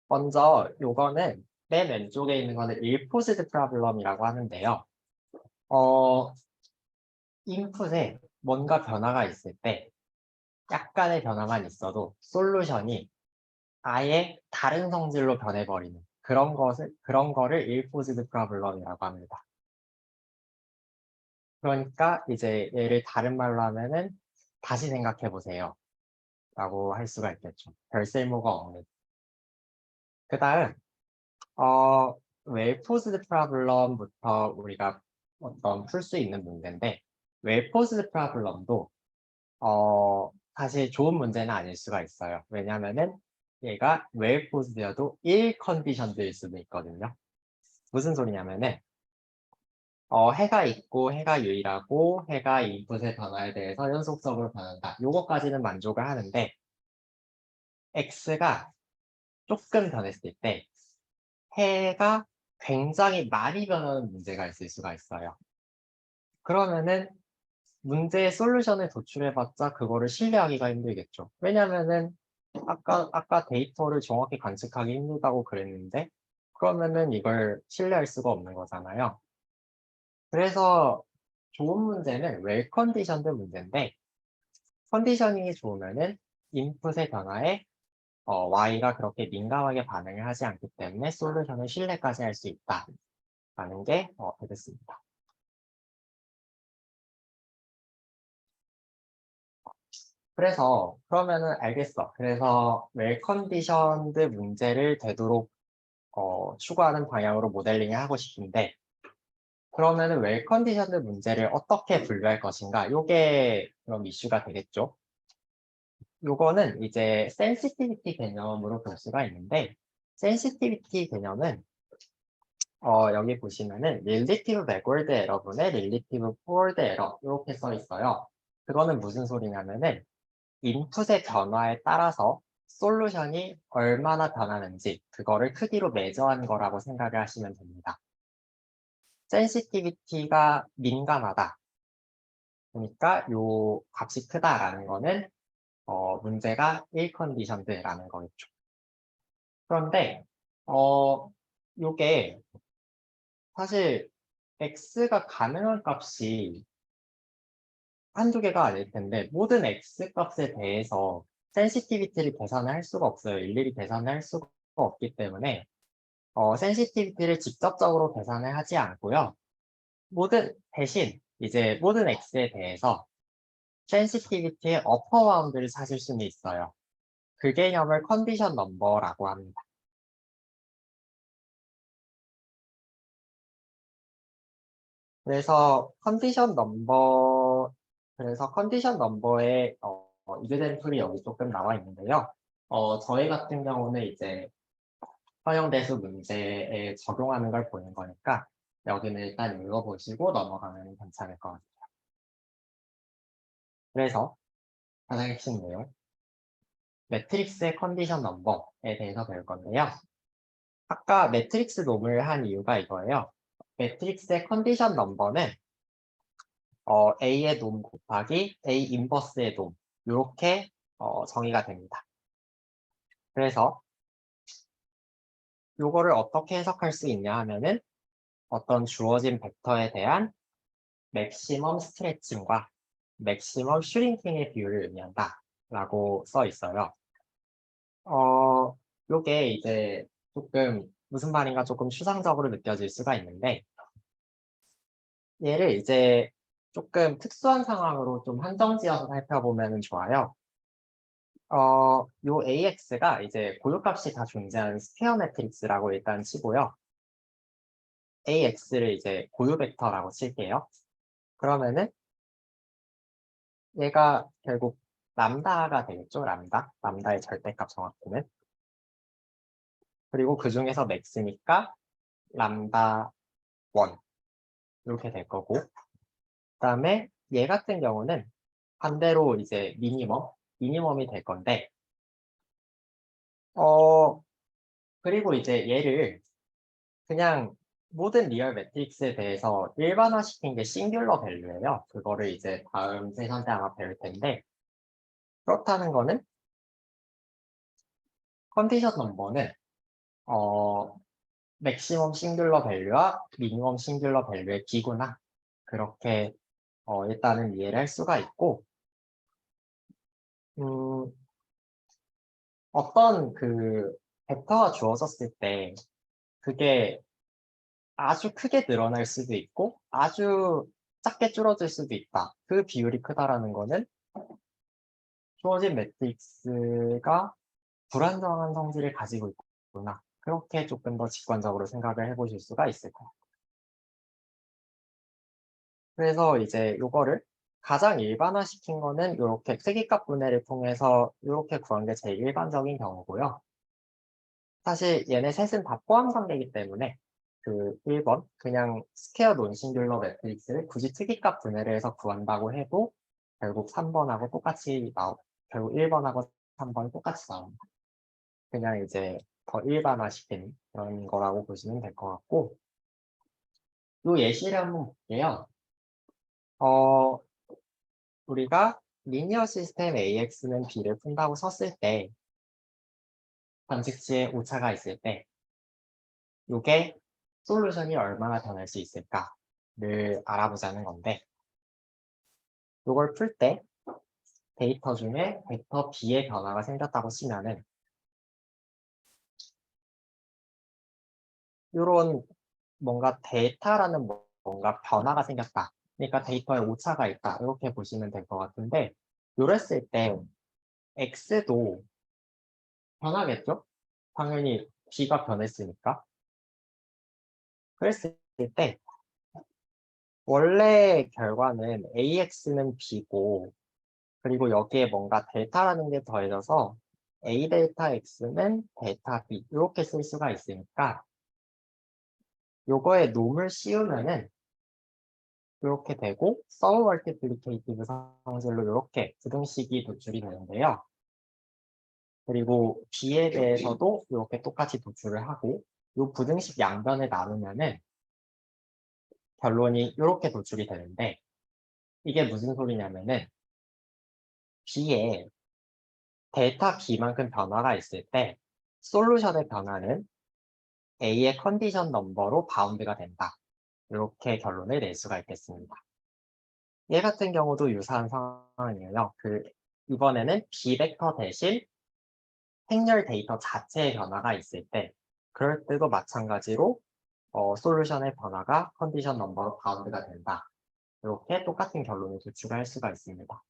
먼저 요거는 맨 왼쪽에 있는 거는 일포스드 프로블럼이라고 하는데요. 인풋에 뭔가 변화가 있을 때 약간의 변화만 있어도 솔루션이 아예 다른 성질로 변해버리는 그런 거를 일포스드 프로블럼이라고 합니다. 그러니까 이제 얘를 다른 말로 하면은 다시 생각해 보세요 라고 할 수가 있겠죠. 별 쓸모가 없는. 그 다음 웰포스드 프로블럼부터 우리가 어떤 풀 수 있는 문제인데 웰포스드 프로블럼도 사실 좋은 문제는 아닐 수가 있어요. 왜냐면은 얘가 웰포스드여도 1 컨디션드일 수도 있거든요. 무슨 소리냐면은 해가 있고 해가 유일하고 해가 인풋의 변화에 대해서 연속적으로 변한다. 요거까지는 만족을 하는데 x가 조금 변했을 때 해가 굉장히 많이 변하는 문제가 있을 수가 있어요. 그러면은 문제의 솔루션을 도출해봤자 그거를 신뢰하기가 힘들겠죠. 왜냐면은 아까 데이터를 정확히 관측하기 힘들다고 그랬는데 그러면은 이걸 신뢰할 수가 없는 거잖아요. 그래서 좋은 문제는 웰 컨디션드 문제인데 컨디셔닝이 좋으면은 인풋의 변화에 Y가 그렇게 민감하게 반응을 하지 않기 때문에 솔루션을 신뢰까지 할 수 있다라는 게 되겠습니다. 그래서 그러면은 알겠어. 그래서 웰 컨디션드 문제를 되도록 추구하는 방향으로 모델링을 하고 싶은데 그러면은 웰 컨디션드 문제를 어떻게 분류할 것인가? 요게 그럼 이슈가 되겠죠. 요거는 이제 센시티비티 개념으로 볼 수가 있는데 센시티비티 개념은 여기 보시면은 relative backward error분의 relative forward error 이렇게 써 있어요. 그거는 무슨 소리냐면은 인풋의 변화에 따라서 솔루션이 얼마나 변하는지 그거를 크기로 매저한 거라고 생각을 하시면 됩니다. 센시티비티가 민감하다. 그러니까 요 값이 크다라는 거는 문제가 1 컨디션드라는 거겠죠. 그런데 요게 사실 x가 가능한 값이 한두 개가 아닐 텐데 모든 x 값에 대해서 센시티비티를 계산을 할 수가 없어요. 일일이 계산을 할 수가 없기 때문에 센시티비티를 직접적으로 계산을 하지 않고요. 대신 이제 모든 x에 대해서 센시티비티의 어퍼 바운드를 찾을 수는 있어요. 그 개념을 컨디션 넘버라고 합니다. 그래서 컨디션 넘버에 이제된 풀이 여기 조금 나와 있는데요. 저희 같은 경우는 이제 허용대수 문제에 적용하는 걸 보는 거니까 여기는 일단 읽어보시고 넘어가면 괜찮을 것 같아요. 그래서 가장 핵심 내용 매트릭스의 컨디션 넘버에 대해서 배울 건데요. 아까 매트릭스 놈을 한 이유가 이거예요. 매트릭스의 컨디션 넘버는 A의 놈 곱하기 A 인버스의 놈 이렇게 정의가 됩니다. 그래서 이거를 어떻게 해석할 수 있냐 하면은 어떤 주어진 벡터에 대한 맥시멈 스트레칭과 맥시멈 슈링킹의 비율을 의미한다 라고 써 있어요. 요게 이제 조금 무슨 말인가 조금 추상적으로 느껴질 수가 있는데 얘를 이제 조금 특수한 상황으로 좀 한정지어서 살펴보면 좋아요. 요 AX가 이제 고유값이 다 존재하는 스퀘어 매트릭스라고 일단 치고요. AX를 이제 고유 벡터라고 칠게요. 그러면은 얘가 결국 람다가 되겠죠, 람다. 람다의 절대값 정확히는. 그리고 그 중에서 맥스니까 람다 1 이렇게 될 거고. 그다음에 얘 같은 경우는 반대로 이제 미니멈이 될 건데 그리고 이제 얘를 그냥 모든 리얼 매트릭스에 대해서 일반화시킨 게 싱귤러 밸류예요. 그거를 이제 다음 세션 때 아마 배울 텐데 그렇다는 거는 컨디션 넘버는 맥시멈 싱귤러 밸류와 미니멈 싱귤러 밸류의 비구나 그렇게 일단은 이해를 할 수가 있고 어떤 그 벡터가 주어졌을 때 그게 아주 크게 늘어날 수도 있고 아주 작게 줄어들 수도 있다. 그 비율이 크다라는 거는 주어진 매트릭스가 불안정한 성질을 가지고 있구나. 그렇게 조금 더 직관적으로 생각을 해보실 수가 있을 거예요. 그래서 이제 요거를 가장 일반화시킨 거는 이렇게 크기값 분해를 통해서 이렇게 구한 게 제일 일반적인 경우고요. 사실 얘네 셋은 다 포함 관계이기 때문에 그 1번 그냥 스퀘어 논싱귤러 매트릭스를 굳이 특이값 분해를 해서 구한다고 해도 결국 3번하고 똑같이 결국 1번하고 3번이 똑같이 나옵니다. 그냥 이제 더 일반화시킨 그런 거라고 보시면 될 것 같고 요 예시를 한번 볼게요. 우리가 리니어 시스템 AX는 B를 푼다고 썼을 때 관측지에 오차가 있을 때 요게 솔루션이 얼마나 변할 수 있을까를 알아보자는 건데 요걸 풀 때 데이터 중에 벡터 B의 변화가 생겼다고 치면은 요런 뭔가 데이터라는 뭔가 변화가 생겼다. 그러니까 데이터에 오차가 있다. 이렇게 보시면 될 것 같은데 요랬을 때 X도 변하겠죠? 당연히 B가 변했으니까. 그랬을 때 원래 결과는 AX는 B고 그리고 여기에 뭔가 델타라는 게 더해져서 A 델타 X는 델타 B 이렇게 쓸 수가 있으니까 요거에 놈을 씌우면은 이렇게 되고 서브 멀티플리케이티브 성질로 이렇게 부등식이 도출이 되는데요. 그리고 B에 대해서도 이렇게 똑같이 도출을 하고 이 부등식 양변을 나누면은 결론이 이렇게 도출이 되는데 이게 무슨 소리냐면은 B에 델타 B만큼 변화가 있을 때 솔루션의 변화는 A의 컨디션 넘버로 바운드가 된다. 이렇게 결론을 낼 수가 있겠습니다. 얘 같은 경우도 유사한 상황이에요. 이번에는 B 벡터 대신 행렬 데이터 자체의 변화가 있을 때 그럴 때도 마찬가지로 솔루션의 변화가 컨디션 넘버로 바운드가 된다. 이렇게 똑같은 결론을 도출할 수가 있습니다.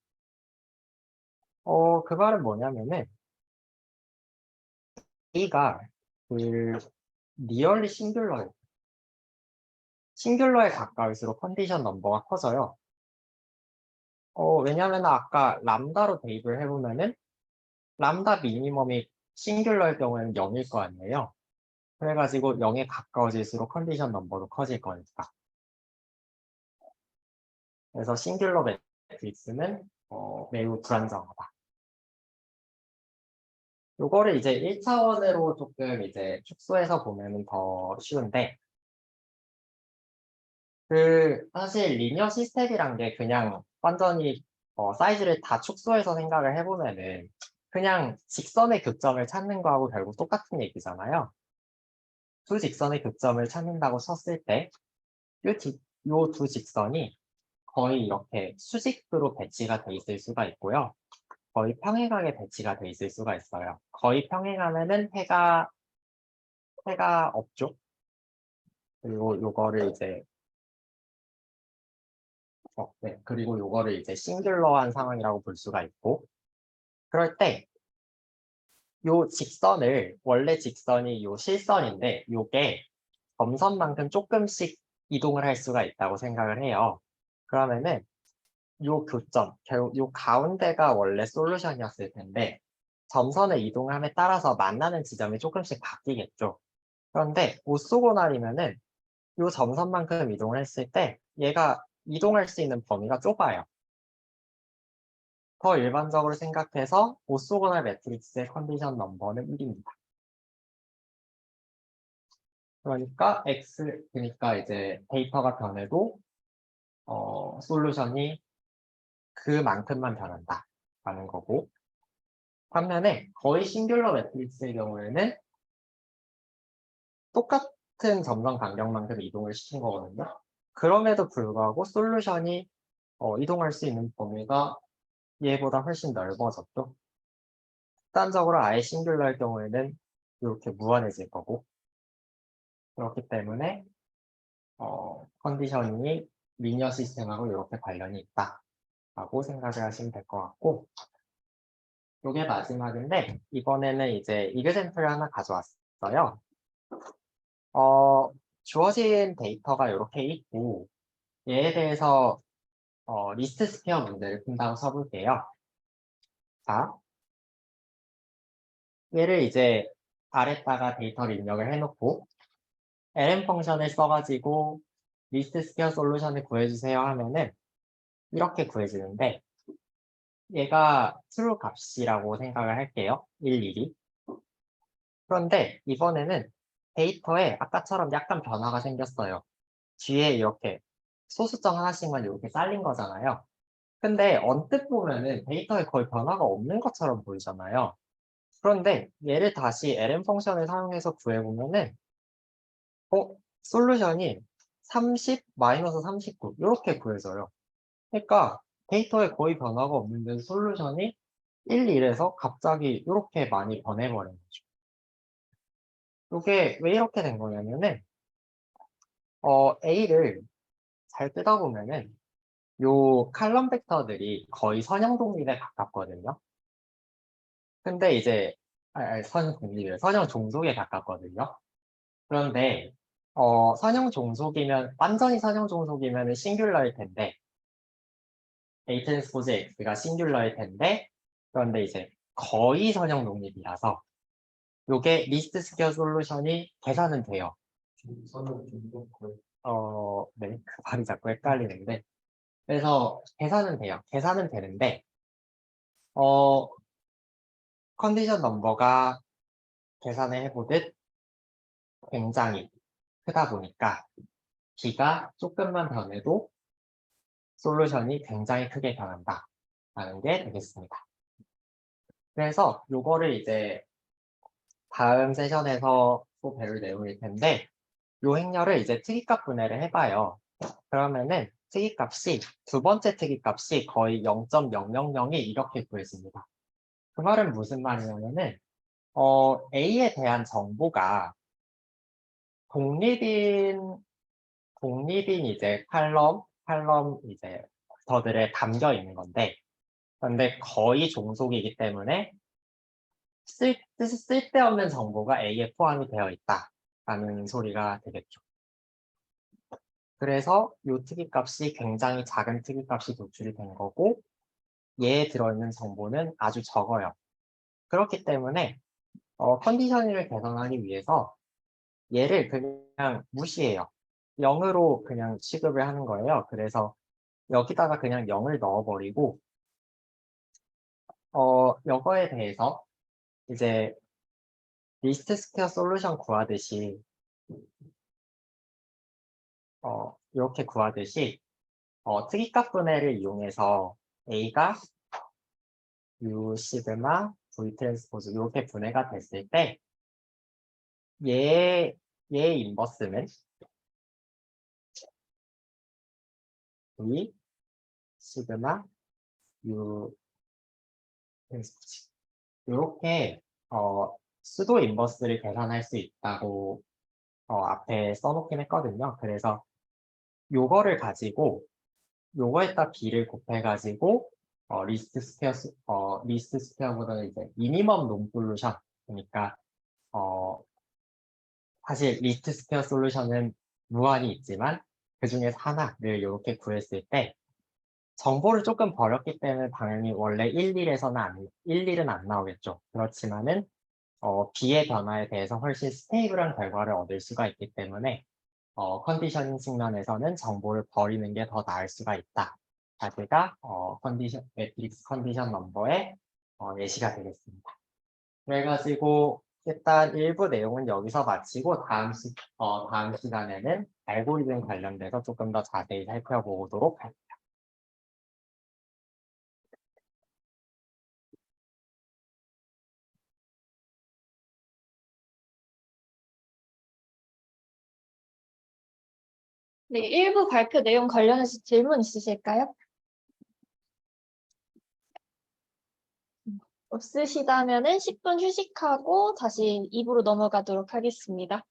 그 말은 뭐냐면은 A가 리얼리 싱귤러에 가까울수록 컨디션 넘버가 커져요. 왜냐면 아까 람다로 대입을 해보면은 람다 미니멈이 싱귤러일 경우에는 0일 거 아니에요. 그래가지고 0에 가까워질수록 컨디션 넘버도 커질 거니까. 그래서 싱귤러 매트릭스는 매우 불안정하다. 요거를 이제 1차원으로 조금 이제 축소해서 보면은 더 쉬운데 사실 리니어 시스템이란 게 그냥 완전히 사이즈를 다 축소해서 생각을 해보면은 그냥 직선의 교점을 찾는 거하고 결국 똑같은 얘기잖아요. 두 직선의 교점을 찾는다고 쳤을 때 요 두 직선이 거의 이렇게 수직으로 배치가 돼 있을 수가 있고요. 거의 평행하게 배치가 돼 있을 수가 있어요. 거의 평행하면은 해가 없죠. 그리고 요거를 이제 네. 그리고 요거를 이제 싱귤러한 상황이라고 볼 수가 있고 그럴 때 요 직선을 원래 직선이 요 실선인데 요게 점선만큼 조금씩 이동을 할 수가 있다고 생각을 해요. 그러면은 요 교점, 결국 요 가운데가 원래 솔루션이었을 텐데 점선의 이동함에 따라서 만나는 지점이 조금씩 바뀌겠죠. 그런데 오쏘고날이면은 요 점선만큼 이동을 했을 때 얘가 이동할 수 있는 범위가 좁아요. 더 일반적으로 생각해서 오쏘고날 매트릭스의 컨디션 넘버는 1입니다. 그러니까 이제 데이터가 변해도 솔루션이 그만큼만 변한다라는 거고 반면에 거의 싱귤러 매트릭스의 경우에는 똑같은 점선 간격만큼 이동을 시킨 거거든요. 그럼에도 불구하고 솔루션이 이동할 수 있는 범위가 얘보다 훨씬 넓어졌죠. 극단적으로 아예 싱귤러일 경우에는 이렇게 무한해질 거고, 그렇기 때문에 컨디셔닝이 리니어 시스템하고 이렇게 관련이 있다라고 생각을 하시면 될 것 같고, 이게 마지막인데 이번에는 이제 이그젠플을 하나 가져왔어요. 주어진 데이터가 이렇게 있고 얘에 대해서 리스트 스퀘어 문제를 푼다고 써볼게요. 자, 얘를 이제 아래다가 데이터를 입력을 해놓고 lm 펑션을 써가지고 리스트 스퀘어 솔루션을 구해주세요 하면은 이렇게 구해지는데 얘가 true 값이라고 생각을 할게요. 일일이. 그런데 이번에는 데이터에 아까처럼 약간 변화가 생겼어요. 뒤에 이렇게 소수점 하나씩만 이렇게 잘린 거잖아요. 근데 언뜻 보면은 데이터에 거의 변화가 없는 것처럼 보이잖아요. 그런데 얘를 다시 lm 펑션을 사용해서 구해보면은 솔루션이 30, 마이너스 39 이렇게 구해져요. 그러니까 데이터에 거의 변화가 없는데 솔루션이 1, 1에서 갑자기 이렇게 많이 변해버린 거죠. 이게 왜 이렇게 된 거냐면은 A를 잘 뜯어 보면은 요 칼럼 벡터들이 거의 선형 독립에 가깝거든요. 근데 이제 선형 독립이래 선형 종속에 가깝거든요. 그런데 선형 종속이면 완전히 선형 종속이면 싱귤러일 텐데 A 트랜스포즈 X가 싱귤러일 텐데 그런데 이제 거의 선형 독립이라서 요게 리스트 스퀘어 솔루션이 계산은 돼요. 선은 중복 거의. 네, 그 말이 자꾸 헷갈리는데 그래서 계산은 돼요. 계산은 되는데 컨디션 넘버가 계산을 해보듯 굉장히 크다 보니까 B가 조금만 변해도 솔루션이 굉장히 크게 변한다라는 게 되겠습니다. 그래서 요거를 이제 다음 세션에서 또 배울 내용일 텐데 요 행렬을 이제 특이값 분해를 해봐요. 그러면은 특이값이 두 번째 특이값이 거의 0.000이 이렇게 구해집니다. 그 말은 무슨 말이냐면은 A에 대한 정보가 독립인 이제 칼럼 이제 벡터들에 담겨 있는 건데, 근데 거의 종속이기 때문에 쓸데없는 정보가 A에 포함이 되어 있다라는 소리가 되겠죠. 그래서 이 특이값이 굉장히 작은 특이값이 도출이 된 거고, 얘에 들어있는 정보는 아주 적어요. 그렇기 때문에 컨디셔닝을 개선하기 위해서 얘를 그냥 무시해요. 0으로 그냥 취급을 하는 거예요. 그래서 여기다가 그냥 0을 넣어버리고 이거에 대해서 이제 리스트 스퀘어 솔루션 구하듯이 이렇게 구하듯이 특이값 분해를 이용해서 A가 U 시그마 V 트랜스포즈 이렇게 분해가 됐을 때 얘의 인버스는 V 시그마 U 트랜스포즈 이렇게 수도 인버스를 계산할 수 있다고 앞에 써놓긴 했거든요. 그래서 요거를 가지고 요거에다 B를 곱해가지고 리스트 스퀘어보다는 이제 미니멈 놈 솔루션 그러니까 사실 리스트 스퀘어 솔루션은 무한히 있지만 그 중에서 하나를 이렇게 구했을 때 정보를 조금 버렸기 때문에 당연히 원래 1일은 안 나오겠죠. 그렇지만은 B의 변화에 대해서 훨씬 스테이블한 결과를 얻을 수가 있기 때문에 컨디셔닝 측면에서는 정보를 버리는 게 더 나을 수가 있다. 자체가 매트릭스 컨디션 넘버의 예시가 되겠습니다. 그래가지고 일단 일부 내용은 여기서 마치고 다음 시간에는 알고리즘 관련돼서 조금 더 자세히 살펴보도록 할게요. 네, 일부 발표 내용 관련해서 질문 있으실까요? 없으시다면은 10분 휴식하고 다시 2부로 넘어가도록 하겠습니다.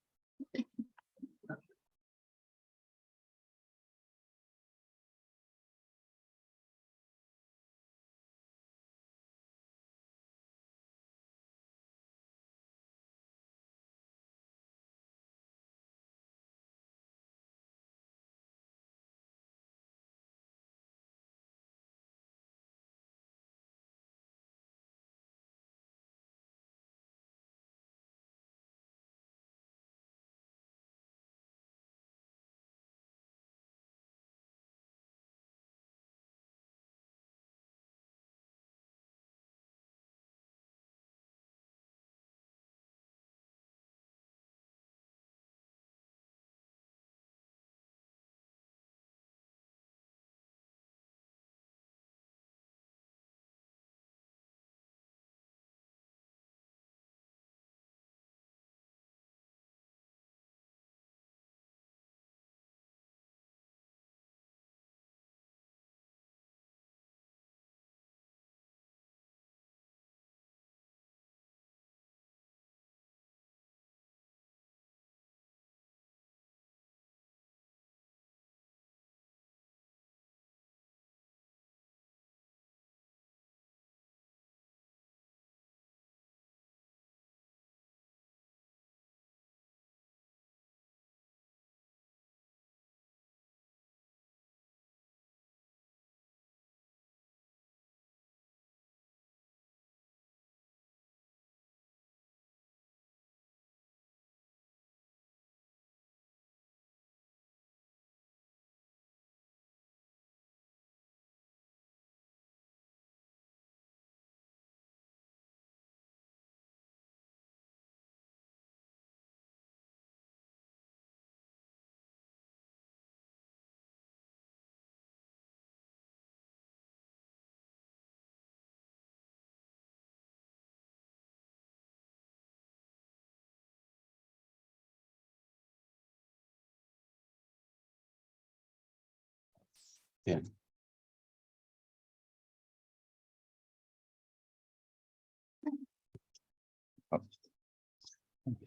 네.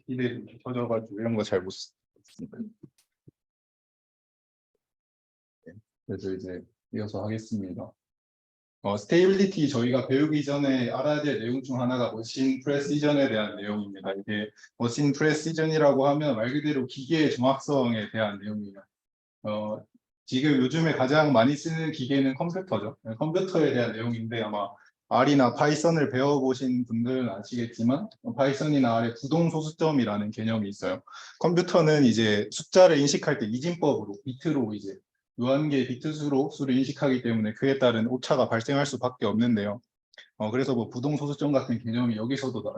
이게 터져가지고 이런 거 잘 못 썼습니다. 네. 그래서 이제 이어서 하겠습니다. 스테이빌리티 저희가 배우기 전에 알아야 될 내용 중 하나가 머신 프레시전에 대한 내용입니다. 이게 머신 프레시전이라고 하면 말 그대로 기계의 정확성에 대한 내용이에요. 지금 요즘에 가장 많이 쓰는 기계는 컴퓨터죠. 컴퓨터에 대한 내용인데 아마 R이나 파이썬을 배워보신 분들은 아시겠지만 파이썬이나 R의 부동소수점이라는 개념이 있어요. 컴퓨터는 이제 숫자를 인식할 때 이진법으로 비트로 이제 무한계 비트수로 수를 인식하기 때문에 그에 따른 오차가 발생할 수밖에 없는데요. 그래서 뭐 부동소수점 같은 개념이 여기서도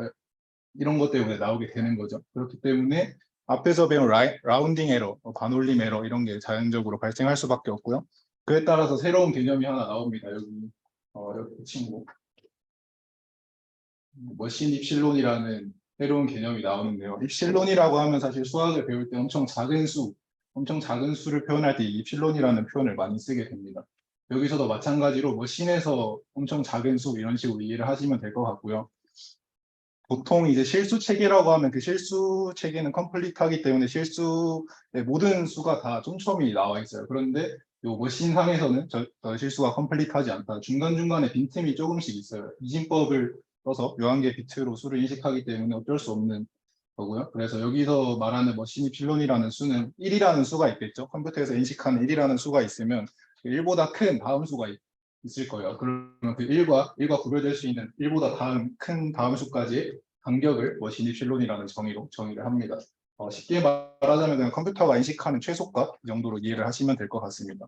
이런 것 때문에 나오게 되는 거죠. 그렇기 때문에 앞에서 배운 라운딩 에러, 반올림 에러 이런 게 자연적으로 발생할 수밖에 없고요. 그에 따라서 새로운 개념이 하나 나옵니다. 여기 친구 머신 입실론이라는 새로운 개념이 나오는데요. 입실론이라고 하면 사실 수학을 배울 때 엄청 작은 수를 표현할 때 입실론이라는 표현을 많이 쓰게 됩니다. 여기서도 마찬가지로 머신에서 엄청 작은 수 이런 식으로 이해를 하시면 될 것 같고요. 보통 이제 실수 체계라고 하면 그 실수 체계는 컴플리트하기 때문에 실수의 모든 수가 다 촘촘히 나와 있어요. 그런데 요 머신상에서는 실수가 컴플리트하지 않다. 중간중간에 빈틈이 조금씩 있어요. 이진법을 써서 요한계 비트로 수를 인식하기 때문에 어쩔 수 없는 거고요. 그래서 여기서 말하는 머신 입실론이라는 수는 1이라는 수가 있겠죠. 컴퓨터에서 인식하는 1이라는 수가 있으면 1보다 큰 다음 수가 있을 거예요. 그러면 그 1과 구별될 수 있는 1보다 큰 다음 수까지의 간격을 머신 입실론이라는 정의로 정의를 합니다. 쉽게 말하자면 그냥 컴퓨터가 인식하는 최소값 이 정도로 이해를 하시면 될 것 같습니다.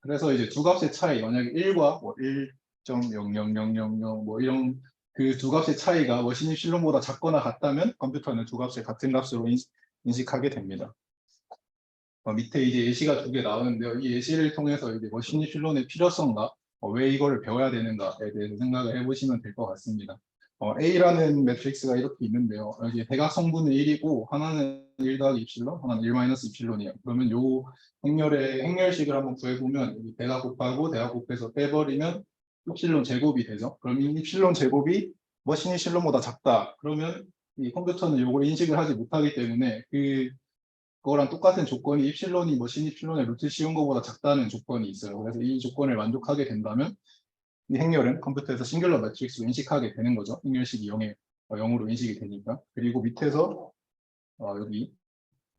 그래서 이제 두 값의 차이, 만약에 1과 뭐 1.00000 뭐 이런 그 두 값의 차이가 머신 입실론보다 작거나 같다면 컴퓨터는 두 값을 같은 값으로 인식하게 됩니다. 밑에 이제 예시가 두 개 나오는데요. 이 예시를 통해서 이제 머신 입실론의 필요성과 왜 이거를 배워야 되는가에 대해서 생각을 해보시면 될 것 같습니다. A라는 매트릭스가 이렇게 있는데요. 여기 대각 성분은 1이고 하나는 1 더하기 입실론, 하나는 1 마이너스 입실론이에요. 그러면 요 행렬의 행렬식을 한번 구해보면 여기 대각 곱하고 대각 곱해서 빼버리면 입실론 제곱이 되죠. 그럼 이 입실론 제곱이 머신 입실론보다 작다. 그러면 이 컴퓨터는 요걸 인식을 하지 못하기 때문에 그거랑 똑같은 조건이 입실론이 머신 입실론의 루트 씌운 것보다 작다는 조건이 있어요. 그래서 이 조건을 만족하게 된다면 이 행렬은 컴퓨터에서 싱귤러 매트릭스로 인식하게 되는 거죠. 행렬식이 0으로 인식이 되니까. 그리고 밑에서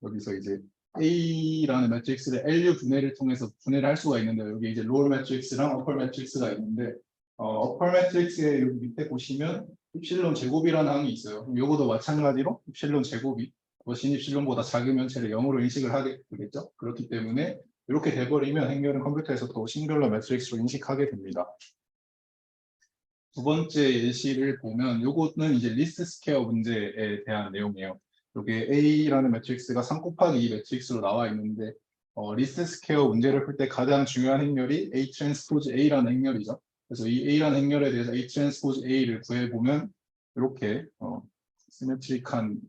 여기서 이제 A라는 매트릭스를 LU 분해를 통해서 분해를 할 수가 있는데 여기 이제 로울 매트릭스랑 어펄 매트릭스가 있는데 어펄 매트릭스의 여기 밑에 보시면 입실론 제곱이라는 항이 있어요. 그럼 요거도 마찬가지로 입실론 제곱이 머신 입실론보다 작으면 쟤를 0으로 인식을 하게 되겠죠. 그렇기 때문에 이렇게 돼버리면 행렬은 컴퓨터에서 또 싱귤러 매트릭스로 인식하게 됩니다. 두 번째 예시를 보면 요거는 이제 리스트 스퀘어 문제에 대한 내용이에요. 요게 A라는 매트릭스가 3 곱하기 2 매트릭스로 나와 있는데 리스트 스퀘어 문제를 풀 때 가장 중요한 행렬이 A 트랜스포즈 A라는 행렬이죠. 그래서 이 A라는 행렬에 대해서 A 트랜스포즈 A를 구해보면 이렇게 시메트릭한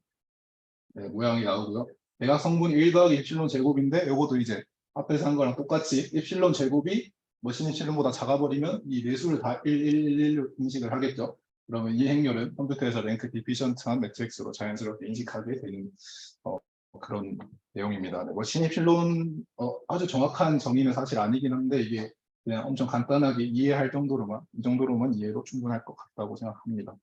모양이 나오고요. 대각 성분이 1 더하기 입실론 제곱인데 요것도 이제 앞에서 한 거랑 똑같이 입실론 제곱이 머신 입실론보다 작아버리면 이 내수를 다 111로 인식을 하겠죠. 그러면 이 행렬은 컴퓨터에서 랭크 디피션트한 매트릭스로 자연스럽게 인식하게 되는 그런 내용입니다. 머신 입실론 아주 정확한 정의는 사실 아니긴 한데 이게 그냥 엄청 간단하게 이해할 정도로만 이 정도로만 이해도 충분할 것 같다고 생각합니다.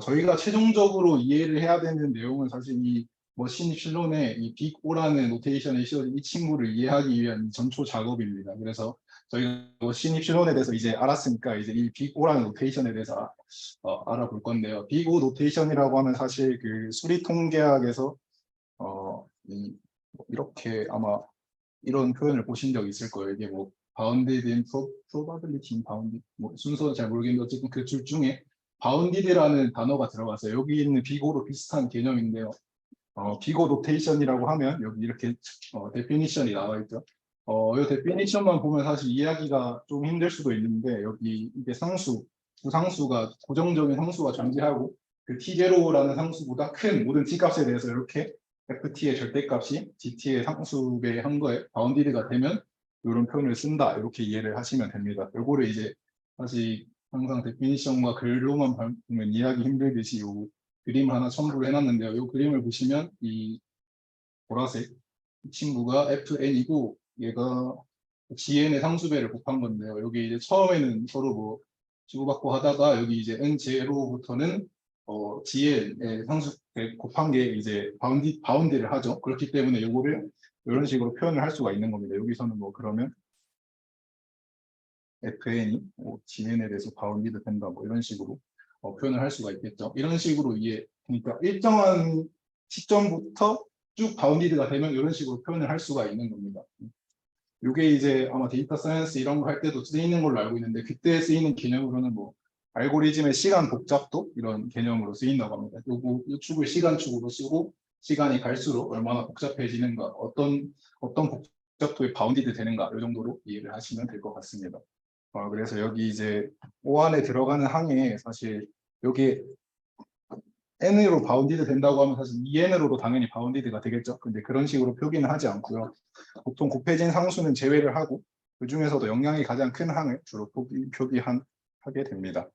저희가 최종적으로 이해를 해야 되는 내용은 사실 이 머신 입실론의 이 빅 O라는 노테이션에 씌워진 이 친구를 이해하기 위한 전초 작업입니다. 그래서 저희가 머신 입실론에 대해서 이제 알았으니까 이제 이 빅 O라는 노테이션에 대해서 알아볼 건데요. 빅 O 노테이션이라고 하면 사실 그 수리 통계학에서 이렇게 아마 이런 표현을 보신 적 있을 거예요. 이게 뭐 bounded in probability in bounded 뭐 순서는 잘 모르겠는데 어쨌든 그 둘 중에 bounded라는 단어가 들어갔어요. 여기 있는 빅 O로 비슷한 개념인데요. 빅 O 노테이션이라고 하면 여기 이렇게 데피니션이 나와 있죠. 이 데피니션만 보면 사실 이해하기가 좀 힘들 수도 있는데 여기 이게 상수가 고정적인 상수가 존재하고 그 T0라는 상수보다 큰 모든 T값에 대해서 이렇게 FT의 절대값이 GT의 상수의 한 거에 바운디드가 되면 이런 표현을 쓴다 이렇게 이해를 하시면 됩니다. 요거를 이제 사실 항상 데피니션과 글로만 보면 이해하기 힘들듯이 요 그림 하나 첨부를 해놨는데요. 이 그림을 보시면 이 보라색 이 친구가 FN이고 얘가 GN의 상수배를 곱한 건데요. 여기 이제 처음에는 서로 뭐 주고받고 하다가 여기 이제 N0부터는 GN의 상수배 곱한 게 이제 바운디를 하죠. 그렇기 때문에 요거를 이런 식으로 표현을 할 수가 있는 겁니다. 여기서는 뭐 그러면 FN이 GN에 대해서 바운디드 된다 뭐 이런 식으로 표현을 할 수가 있겠죠. 이런 식으로 그러니까 일정한 시점부터 쭉 바운디드가 되면 이런 식으로 표현을 할 수가 있는 겁니다. 이게 이제 아마 데이터 사이언스 이런 거 할 때도 쓰이는 걸로 알고 있는데 그때 쓰이는 개념으로는 뭐 알고리즘의 시간 복잡도 이런 개념으로 쓰인다고 합니다. 이 축을 시간축으로 쓰고 시간이 갈수록 얼마나 복잡해지는가 어떤 복잡도에 바운디드 되는가 이 정도로 이해를 하시면 될 것 같습니다. 그래서 여기 이제 O 안에 들어가는 항에 사실 여기 N으로 바운디드 된다고 하면 사실 2N으로도 당연히 바운디드가 되겠죠. 근데 그런 식으로 표기는 하지 않고요. 보통 곱해진 상수는 제외를 하고 그 중에서도 영향이 가장 큰 항을 주로 표기하게 됩니다.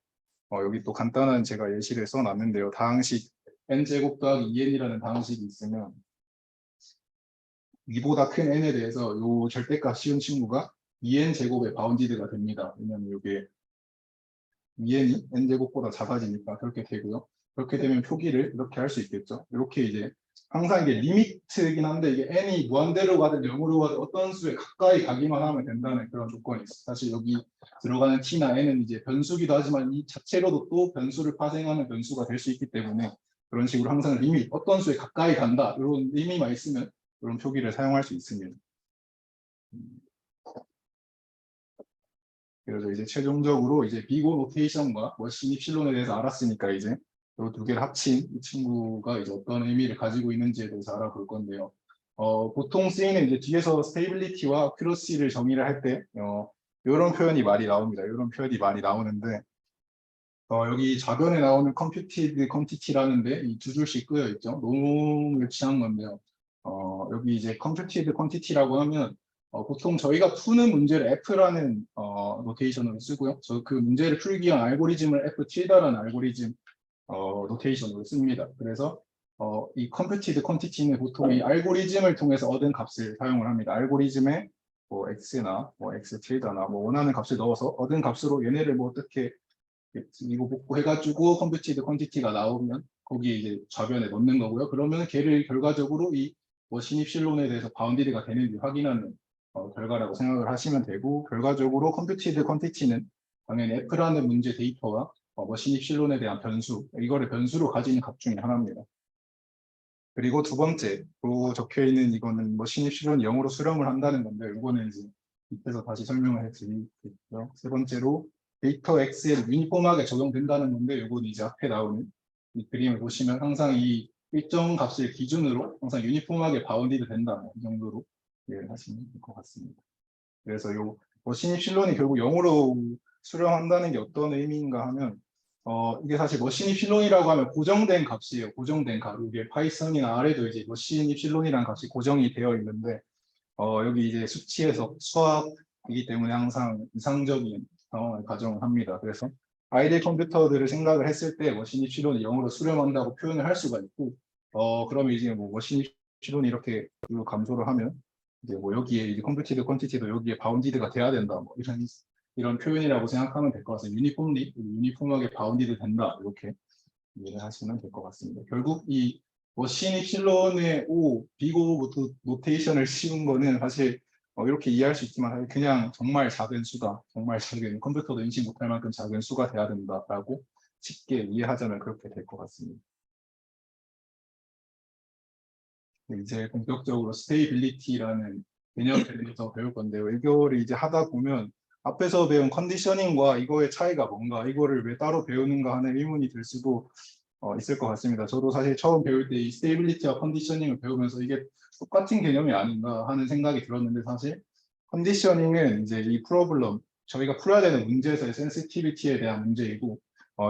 여기 또 간단한 제가 예시를 써놨는데요. 다항식 N제곱 더하기 2N이라는 다항식이 있으면 2보다 큰 N에 대해서 이 절대값 씌운 친구가 2N 제곱의 바운디드가 됩니다. 왜냐면 이게 2N이 N제곱보다 작아지니까 그렇게 되고요. 그렇게 되면 표기를 이렇게 할 수 있겠죠. 이렇게 이제 항상 이게 리미트이긴 한데 이게 N이 무한대로 가든 0으로 가든 어떤 수에 가까이 가기만 하면 된다는 그런 조건이 있어요. 사실 여기 들어가는 T나 N은 이제 변수기도 하지만 이 자체로도 또 변수를 파생하는 변수가 될 수 있기 때문에 그런 식으로 항상 리밋, 어떤 수에 가까이 간다 이런 의미만 있으면 이런 표기를 사용할 수 있습니다. 그래서 이제 최종적으로 이제 빅 O 노테이션과 머신 입실론에 대해서 알았으니까 이제 이 두 개를 합친 이 친구가 이제 어떤 의미를 가지고 있는지에 대해서 알아볼 건데요. 보통 쓰이는 이제 뒤에서 스테이빌리티와 어큐러시를 정의를 할 때 이런 표현이 많이 나옵니다. 이런 표현이 많이 나오는데 여기 좌변에 나오는 computed quantity라는데 이 두 줄씩 끄여 있죠. 노름을 취한 건데요. 여기 이제 computed quantity라고 하면 보통 저희가 푸는 문제를 F라는 노테이션으로 쓰고요. 그 문제를 풀기 위한 알고리즘을 F tilda라는 알고리즘 노테이션으로 씁니다. 그래서 이 computed quantity는 보통 이 알고리즘을 통해서 얻은 값을 사용을 합니다. 알고리즘에 뭐 x나 뭐 x tilda나 뭐 원하는 값을 넣어서 얻은 값으로 얘네를 뭐 어떻게 이거 복구해가지고 computed quantity가 나오면 거기에 이제 좌변에 넣는 거고요. 그러면 걔를 결과적으로 이 머신 입실론에 대해서 바운디드가 되는지 확인하는 결과라고 생각을 하시면 되고, 결과적으로 computed quantity는 당연히 F라는 문제 데이터와 머신 입실론에 대한 변수, 이거를 변수로 가지는 값 중에 하나입니다. 그리고 두 번째로 적혀 있는 이거는 머신 입실론 0으로 수렴을 한다는 건데, 이거는 이제 밑에서 다시 설명을 해드리겠고요. 세 번째로 데이터 X에 유니폼하게 적용된다는 건데, 이건 이제 앞에 나오는 이 그림을 보시면 항상 이 일정 값을 기준으로 항상 유니폼하게 바운디드 된다, 이 정도로 이해를 하시면 될 것 같습니다. 그래서 요 머신 입실론이 결국 0으로 수렴한다는 게 어떤 의미인가 하면, 이게 사실 머신 입실론이라고 하면 고정된 값이에요. 고정된 값. 이게 파이썬이나 R에도 이제 머신 입실론이라는 값이 고정이 되어 있는데, 여기 이제 수치에서 수학이기 때문에 항상 이상적인 상황을 가정을 합니다. 그래서 아이들 컴퓨터들을 생각을 했을 때 머신 입실론이 0으로 수렴한다고 표현을 할 수가 있고, 그러면 이제 뭐 머신 입실론이 이렇게 감소를 하면 이제 뭐 여기에 이제 컴퓨티드 퀀티티도 여기에 바운디드가 돼야 된다, 뭐 이런 표현이라고 생각하면 될 것 같습니다. 유니폼하게 바운디드 된다, 이렇게 이해를 하시면 될 것 같습니다. 결국 이 머신 입실론의 비고 노테이션을 씌운 거는 사실 이렇게 이해할 수 있지만 그냥 정말 작은 수다, 정말 작은 컴퓨터도 인식 못할 만큼 작은 수가 돼야 된다라고 쉽게 이해하자면 그렇게 될 것 같습니다. 이제 본격적으로 스테이빌리티라는 개념에 대해서 배울 건데요. 이거를 이제 하다 보면 앞에서 배운 컨디셔닝과 이거의 차이가 뭔가, 이거를 왜 따로 배우는가 하는 의문이 들 수도 있을 것 같습니다. 저도 사실 처음 배울 때 이 스테이빌리티와 컨디셔닝을 배우면서 이게 똑같은 개념이 아닌가 하는 생각이 들었는데, 사실 컨디셔닝은 이제 이 프로블럼, 저희가 풀어야 되는 문제에서의 센시티비티에 대한 문제이고,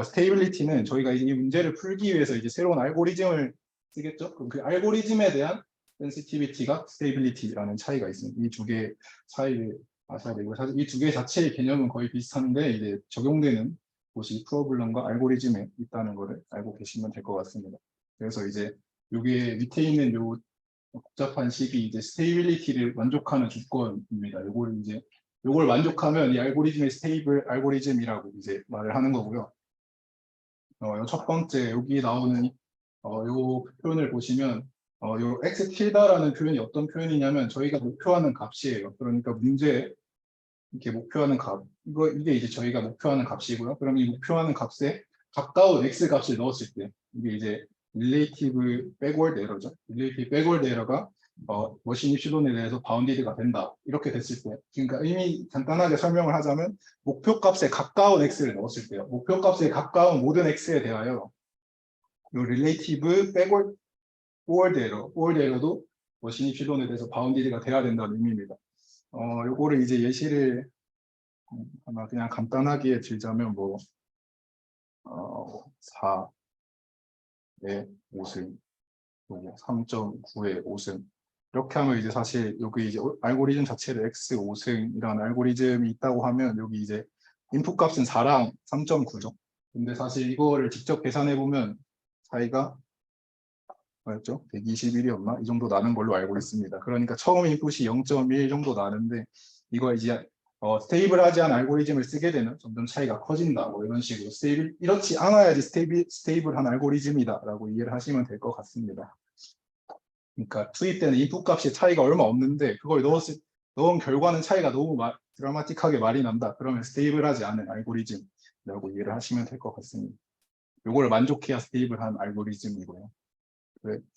스테이빌리티는 저희가 이 문제를 풀기 위해서 이제 새로운 알고리즘을 쓰겠죠. 그럼 그 알고리즘에 대한 센시티비티가 스테이빌리티라는 차이가 있습니다. 이 두 개의 차이를 아셔야 되고, 사실 이 두 개 자체의 개념은 거의 비슷한데 이제 적용되는 곳이 프로블럼과 알고리즘에 있다는 것을 알고 계시면 될 것 같습니다. 그래서 이제 여기에 밑에 있는 요 복잡한 식이 이제 스테이빌리티를 만족하는 조건입니다. 요걸 만족하면 이 알고리즘의 스테이블 알고리즘이라고 이제 말을 하는 거고요. 첫 번째 여기 나오는 요 표현을 보시면 요 x 틸다라는 표현이 어떤 표현이냐면 저희가 목표하는 값이에요. 그러니까 문제에 이렇게 목표하는 값, 이게 이제 저희가 목표하는 값이고요. 그럼 이 목표하는 값에 가까운 x 값을 넣었을 때 이게 이제 릴레이티브 백월드 에러죠. 릴레이티브 백월드 에러가 머신 입실론에 대해서 바운디드가 된다, 이렇게 됐을 때, 그러니까 이미 간단하게 설명을 하자면 목표 값에 가까운 x를 넣었을 때요. 목표 값에 가까운 모든 x에 대하여 이 릴레이티브 백월드 에러도 머신 입실론에 대해서 바운디드가 돼야 된다는 의미입니다. 요거를 이제 예시를 아마 그냥 간단하게 들자면 뭐 4의 5승, 3.9의 5승, 이렇게 하면 이제 사실 여기 이제 알고리즘 자체를 x 5승이라는 알고리즘이 있다고 하면 여기 이제 인풋 값은 4랑 3.9죠. 근데 사실 이거를 직접 계산해 보면 차이가 뭐였죠? 121이었나? 이 정도 나는 걸로 알고 있습니다. 그러니까 처음 인풋이 0.1 정도 나는데 이거 이제 스테이블하지 않은 알고리즘을 쓰게 되면 점점 차이가 커진다, 뭐 이런 식으로 이렇지 않아야지 스테이블한 알고리즘이다라고 이해를 하시면 될 것 같습니다. 그러니까 투입되는 인풋 값의 차이가 얼마 없는데 그걸 넣은 결과는 차이가 너무 드라마틱하게 말이 난다. 그러면 스테이블하지 않은 알고리즘이라고 이해를 하시면 될 것 같습니다. 이걸 만족해야 스테이블한 알고리즘이고요.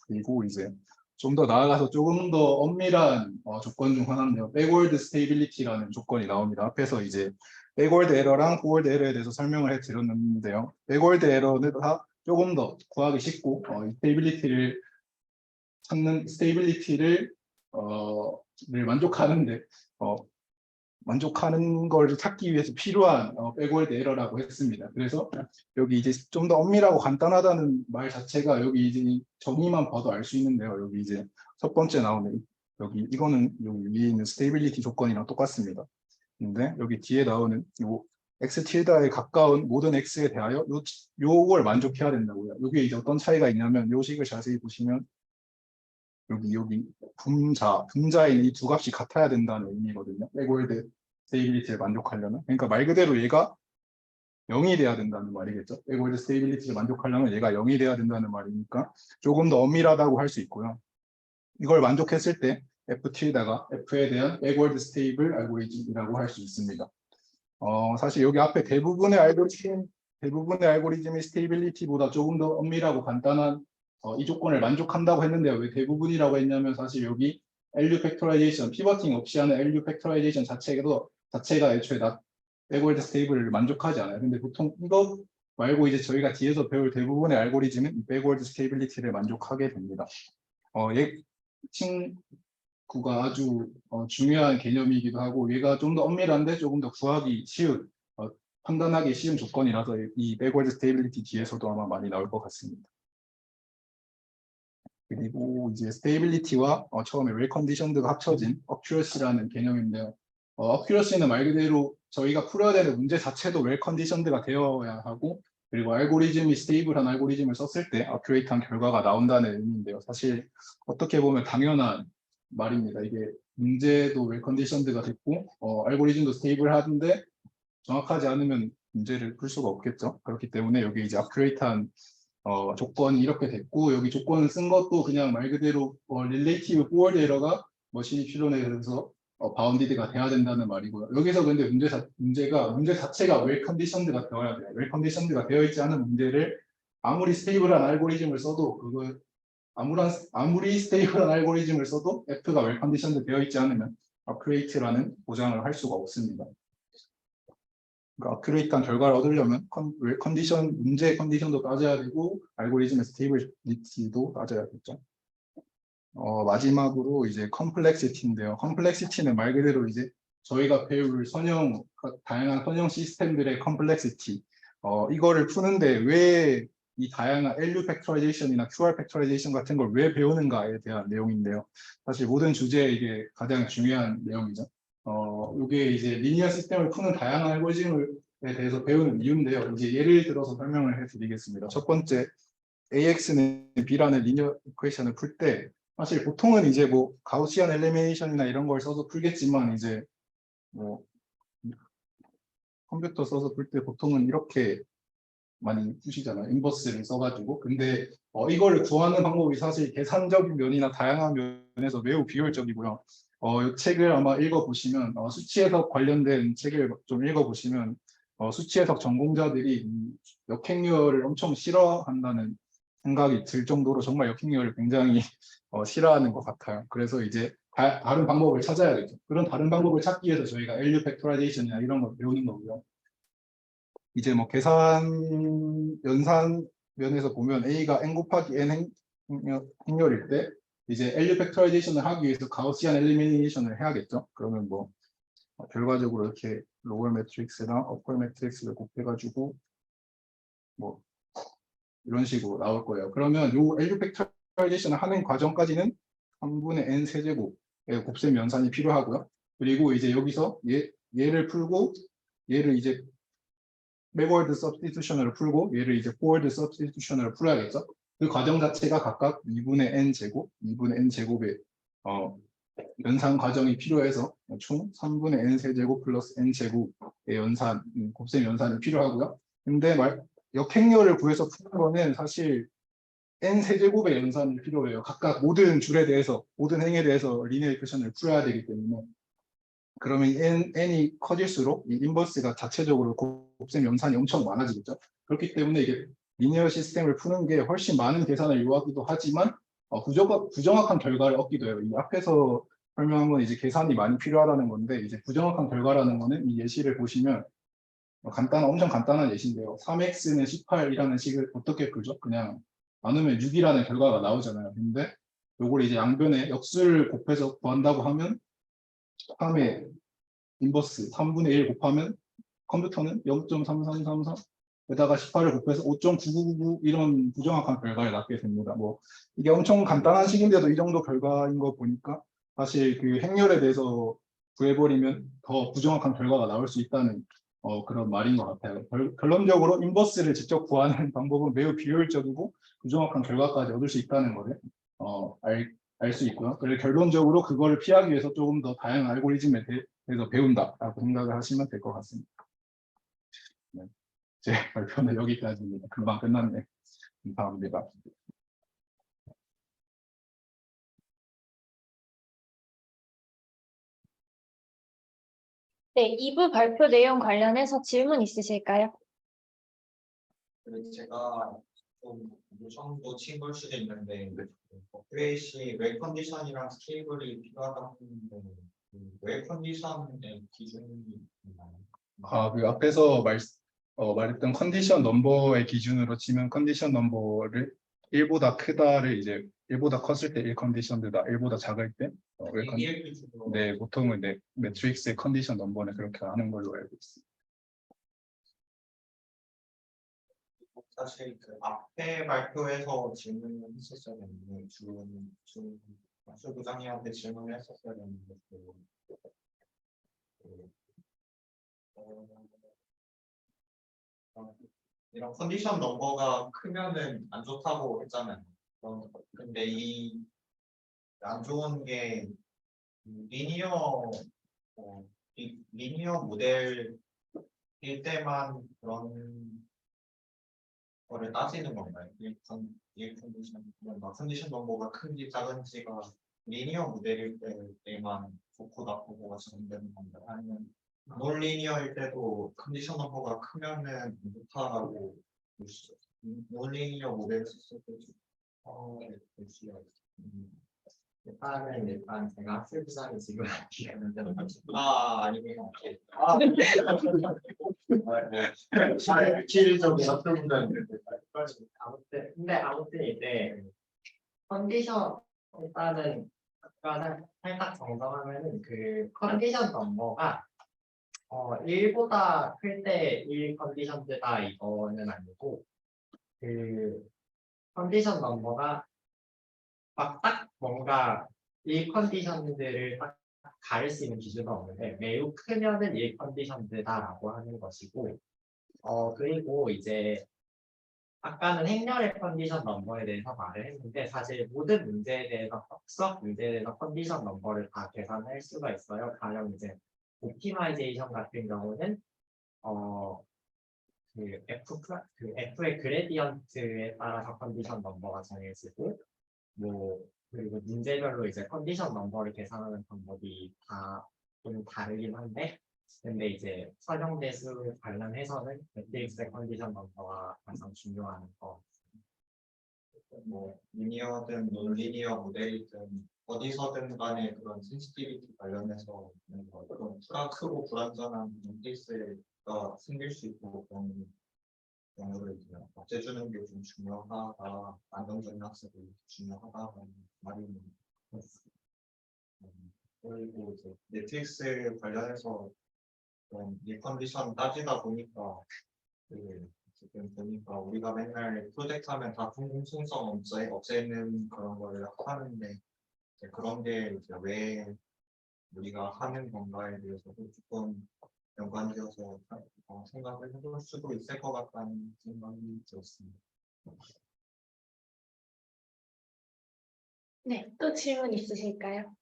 그리고 이제 좀 더 나아가서 조금 더 엄밀한 조건 중 하나인데요. 백월드 스테이빌리티라는 조건이 나옵니다. 앞에서 이제 백월드 에러랑 포월드 에러에 대해서 설명을 해드렸는데요. 백월드 에러는 조금 더 구하기 쉽고 이 스테이빌리티를 찾는 스테이빌리티를 만족하는데 만족하는 걸 찾기 위해서 필요한 백월드 에러라고 했습니다. 그래서 여기 이제 좀 더 엄밀하고 간단하다는 말 자체가 여기 이제 정의만 봐도 알 수 있는데요. 여기 이제 첫 번째 나오는 여기 이거는 여기 위에 있는 스테이빌리티 조건이랑 똑같습니다. 근데 여기 뒤에 나오는 요 x 틸다에 가까운 모든 x에 대하여 요걸 만족해야 된다고요. 여기 이제 어떤 차이가 있냐면 요 식을 자세히 보시면 여기 분자에 이 두 값이 같아야 된다는 의미거든요. 백월드 스테이빌리티를 만족하려면. 그러니까 말 그대로 얘가 0이 돼야 된다는 말이겠죠. 백월드 스테이빌리티를 만족하려면 얘가 0이 돼야 된다는 말이니까 조금 더 엄밀하다고 할 수 있고요. 이걸 만족했을 때 f 틸다가 f에 대한 백월드 스테이블 알고리즘이라고 할 수 있습니다. 사실 여기 앞에 대부분의 알고리즘이 스테이빌리티보다 조금 더 엄밀하고 간단한 이 조건을 만족한다고 했는데요. 왜 대부분이라고 했냐면 사실 여기 LU 팩토라이제이션, 피버팅 없이 하는 LU 팩토라이제이션 자체가 애초에 백월드 스테이블을 만족하지 않아요. 근데 보통 이거 말고 이제 저희가 뒤에서 배울 대부분의 알고리즘은 이 백월드 스테이빌리티를 만족하게 됩니다. 얘 친구가 아주 중요한 개념이기도 하고 얘가 좀 더 엄밀한데 조금 더 구하기 쉬운 판단하기 쉬운 조건이라서 이 백월드 스테이빌리티 뒤에서도 아마 많이 나올 것 같습니다. 그리고 이제 스테이빌리티와 처음에 웰 컨디션드가 합쳐진 어큐러시라는 개념인데요. 어큐러시는 말 그대로 저희가 풀어야 되는 문제 자체도 웰 컨디션드가 되어야 하고 그리고 알고리즘이 스테이블한 알고리즘을 썼을 때 어큐레이트한 결과가 나온다는 의미인데요. 사실 어떻게 보면 당연한 말입니다. 이게 문제도 웰 컨디션드가 됐고 알고리즘도 스테이블한데 정확하지 않으면 문제를 풀 수가 없겠죠. 그렇기 때문에 여기 이제 어큐레이트한 조건이 이렇게 됐고 여기 조건을 쓴 것도 그냥 말 그대로 릴레이티브 포워드 에러가 머신이 필요해서 바운디드가 돼야 된다는 말이고요. 여기서 근데 문제 자체가 웰 컨디션드가 되어야 돼요. 웰 컨디션드가 되어 있지 않은 문제를 아무리 스테이블한 알고리즘을 써도 아무리 스테이블한 알고리즘을 써도 F가 웰 컨디션드 되어 있지 않으면 어큐레이트라는 보장을 할 수가 없습니다. 그러니까 어큐레이트한 결과를 얻으려면 문제의 컨디션도 따져야 되고 알고리즘의 스테이빌리티도 따져야겠죠. 마지막으로 이제 컴플렉시티인데요. 컴플렉시티는 말 그대로 이제 저희가 배울 다양한 선형 시스템들의 컴플렉시티 이거를 푸는데 왜 이 다양한 LU 팩토라이제이션이나 QR 팩토라이제이션 같은 걸 왜 배우는가에 대한 내용인데요. 사실 모든 주제에 이게 가장 중요한 내용이죠. 이게 이제 리니어 시스템을 푸는 다양한 알고리즘에 대해서 배우는 이유인데요. 이제 예를 들어서 설명을 해드리겠습니다. 첫 번째, AX는 B라는 리니어 이퀘이션을 풀 때 사실 보통은 이제 뭐 가우시안 엘리미네이션이나 이런 걸 써서 풀겠지만 이제 뭐 컴퓨터 써서 풀 때 보통은 이렇게 많이 푸시잖아요. 인버스를 써가지고. 근데 이걸 구하는 방법이 사실 계산적인 면이나 다양한 면에서 매우 비효율적이고요. 이 책을 아마 읽어보시면 수치 해석 관련된 책을 좀 읽어보시면 수치 해석 전공자들이 역행렬을 엄청 싫어한다는 생각이 들 정도로 정말 역행렬을 굉장히 싫어하는 것 같아요. 그래서 이제 다른 방법을 찾아야겠죠. 그런 다른 방법을 찾기 위해서 저희가 LU 팩토라이제이션이나 이런 걸 배우는 거고요. 이제 뭐 계산 연산 면에서 보면 A가 n 곱하기 n 행렬일 때 이제 LU 팩토라이제이션을 하기 위해서 가우시안 엘리미네이션을 해야겠죠. 그러면 뭐 결과적으로 이렇게 로월 매트릭스랑 어펄 매트릭스를 곱해가지고 뭐 이런 식으로 나올 거예요. 그러면 요 LU 팩토라이제이션을 하는 과정까지는 3분의 n 세제곱의 곱셈 연산이 필요하고요. 그리고 이제 여기서 얘를 풀고 얘를 이제 백월드 서브스티튜션으로 풀고 얘를 이제 포워드 서브스티튜션으로 풀어야겠죠. 그 과정 자체가 각각 2분의 n 제곱, 2분의 n 제곱의 연산 과정이 필요해서 총 3분의 n 세제곱 플러스 n 제곱의 연산, 곱셈 연산이 필요하고요. 근데 역행렬을 구해서 푸는 거는 사실 n 세제곱의 연산이 필요해요. 각각 모든 줄에 대해서, 모든 행에 대해서 리니어 이퀘이션을 풀어야 되기 때문에. 그러면 n이 커질수록 이 인버스가 자체적으로 곱셈 연산이 엄청 많아지겠죠. 그렇기 때문에 이게 리니어 시스템을 푸는 게 훨씬 많은 계산을 요하기도 하지만 부정확한 결과를 얻기도 해요. 이 앞에서 설명한 건 이제 계산이 많이 필요하다는 건데 이제 부정확한 결과라는 거는 이 예시를 보시면 엄청 간단한 예시인데요. 3x는 18이라는 식을 어떻게 풀죠? 그냥 나누면 6이라는 결과가 나오잖아요. 근데 요걸 이제 양변에 역수를 곱해서 구한다고 하면 3의 인버스 3분의 1 곱하면 컴퓨터는 0.3333 에다가 18을 곱해서 5.9999 이런 부정확한 결과를 낳게 됩니다. 뭐 이게 엄청 간단한 식인데도 이 정도 결과인 거 보니까 사실 그 행렬에 대해서 구해버리면 더 부정확한 결과가 나올 수 있다는 그런 말인 것 같아요. 결론적으로 인버스를 직접 구하는 방법은 매우 비효율적이고 부정확한 결과까지 얻을 수 있다는 것을 알 수 있고요. 그래서 결론적으로 그거를 피하기 위해서 조금 더 다양한 알고리즘에 대해서 배운다라고 생각을 하시면 될 것 같습니다. 네. 제 발표는 여기까지입니다. 금방 끝났네. 감사합니다. 네, 2부 발표 내용 관련해서 질문 있으실까요? 그리고 제가 좀 요청도 친 걸 수도 있는데 업그레이시 웰 컨디션이랑 스케이블이 필요하다고 했는데 웰 컨디션의 기준이 있나요? 그 앞에서 말했던 컨디션 넘버의 기준으로 치면 컨디션 넘버를 1보다 크다를 이제 1보다 컸을 때 1 컨디션드다, 1보다 작을 때 이게 기준으로 네, 보통은 네, 매트릭스의 컨디션 넘버는 그렇게 하는 걸로 알고 있습니다. 사실 그 앞에 발표에서 질문을 했었어야 했는데 주 부장님한테 질문을 했었어야 했는데 이런 컨디션 넘버가 크면은 안 좋다고 했잖아요. 근데 이 안 좋은 게 리니어 리니어 모델일 때만 그런 거를 따지는 건가요? 일 컨디션 컨디션 넘버가 큰지 작은지가 리니어 모델일 때만 좋고 나쁘고가 정되는 건가요? 아니면 논리니어일 때도 컨디션 넘버가 크면은 안 좋다라고 볼 수 있어요. 논리니어 모델을 썼을 때 볼 수가 있어요. 일단 제가 학술부장이 지금 아니면 실질적인 학술분야인데 아무튼 이제 컨디션 일단은 아까 살짝 정정하면은 그 컨디션 넘버가 1보다 클 때 1 컨디션드다 이거는 아니고 그 컨디션 넘버가 막 딱 뭔가 1 컨디션들을 딱 가릴 수 있는 기준은 없는데 매우 크면은 1 컨디션드다라고 하는 것이고 그리고 이제 아까는 행렬의 컨디션 넘버에 대해서 말을 했는데 사실 모든 문제에 대해서 수학 문제에 대해서 컨디션 넘버를 다 계산할 수가 있어요. 가령 이제 옵티마이제이션 같은 경우는 그 F의 그레디언트에 따라서 컨디션 넘버가 정해지고 그리고 문제별로 이제 컨디션 넘버를 계산하는 방법이 다 좀 다르긴 한데 근데 이제 설명대수 관련해서는 매트릭스의 컨디션 넘버가 가장 중요한 거. 리니어든 논리니어 모델이든 어디서든 간에 그런 센시티비티 관련해서 그런 크고 불완전한 인덱스가 생길 수 있고 그런 경우를 이제 없애주는 게 좀 중요하다, 안정적인 학습이 중요하다는 말이 있는 것 같습니다. 그리고 이제 매트릭스 관련해서 이 컨디션 따지다 보니까 지금 보니까 우리가 맨날 프로젝트 하면 다 공공성성 없애는 그런 걸 하는데 이제 그런 게 이제 왜 우리가 하는 건가에 대해서도 조금 연관되어서 생각을 해볼 수도 있을 것 같다는 생각이 들었습니다. 네, 또 질문 있으실까요?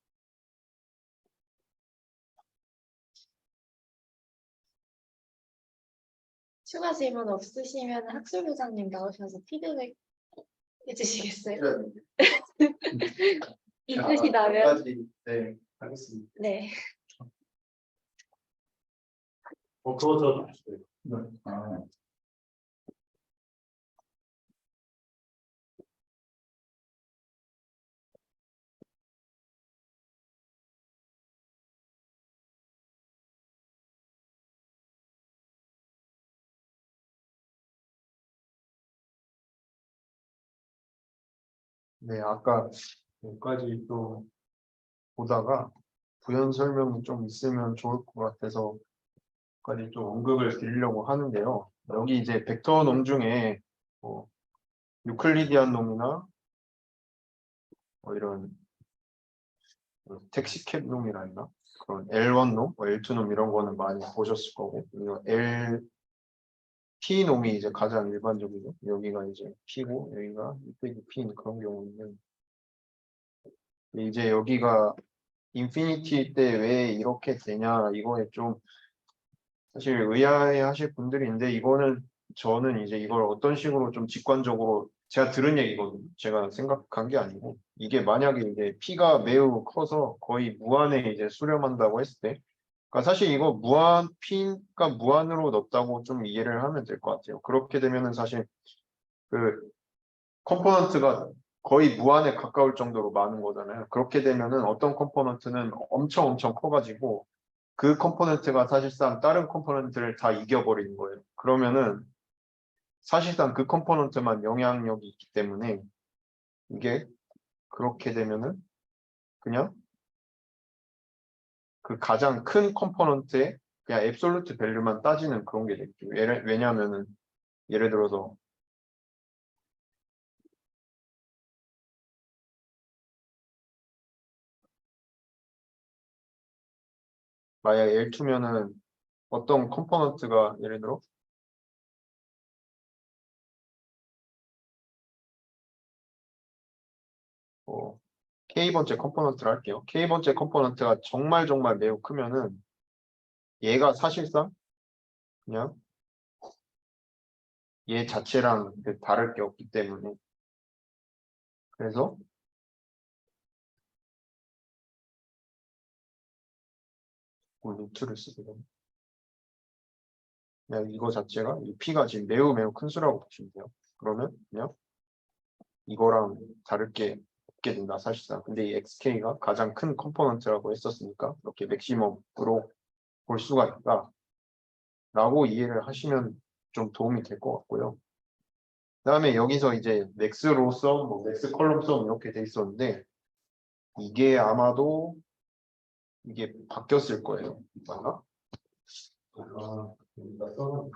추가 질문 없으시면 학술부장님 나오셔서 피드백 해주시겠어요? 있으시다면 네, 알겠습니다. 네. 그거 저 주세요. 네, 아까 여기까지 또 보다가 부연 설명이 좀 있으면 좋을 것 같아서 까지 좀 언급을 드리려고 하는데요. 여기 이제 벡터 놈 중에 뭐 유클리디안 놈이나 뭐 이런 택시캡 놈이라 했나? 그런 L1 놈, 뭐 L2 놈 이런 거는 많이 보셨을 거고, 이거 P 놈이 이제 가장 일반적이고, 여기가 이제 P고, 여기가 P인 그런 경우는 이제 여기가 인피니티 때 왜 이렇게 되냐 이거에 좀 사실 의아해 하실 분들이 있는데 이거는 저는 이제 이걸 어떤 식으로 좀 직관적으로 제가 들은 얘기거든요. 제가 생각한 게 아니고 이게 만약에 이제 P가 매우 커서 거의 무한에 이제 수렴한다고 했을 때 그러니까 사실 이거 무한 P가 무한으로 넓다고 좀 이해를 하면 될 것 같아요. 그렇게 되면은 사실 그 컴포넌트가 거의 무한에 가까울 정도로 많은 거잖아요. 그렇게 되면은 어떤 컴포넌트는 엄청 커가지고 그 컴포넌트가 사실상 다른 컴포넌트를 다 이겨버리는 거예요. 그러면은 사실상 그 컴포넌트만 영향력이 있기 때문에 이게 그렇게 되면은 그냥 그 가장 큰 컴포넌트의 그냥 앱솔루트 밸류만 따지는 그런 게 되겠죠. 왜냐하면은 예를 들어서 만약에 L2면은 어떤 컴포넌트가 예를 들어 K번째 컴포넌트를 할게요. K번째 컴포넌트가 정말 매우 크면은 얘가 사실상 그냥 얘 자체랑 다를 게 없기 때문에 그래서 루트를 쓰게 됩니다. 그냥 이거 자체가 이 P가 지금 매우 큰 수라고 보시면 돼요. 그러면 그냥 이거랑 다를 게 없게 된다 사실상. 근데 이 XK가 가장 큰 컴포넌트라고 했었으니까 이렇게 맥시멈으로 볼 수가 있다 라고 이해를 하시면 좀 도움이 될 것 같고요. 그 다음에 여기서 이제 맥스 로썸, 뭐 맥스 컬럼 썸 이렇게 돼 있었는데 이게 아마도 이게 바뀌었을 거예요. 맞나? 여기다 써놓고.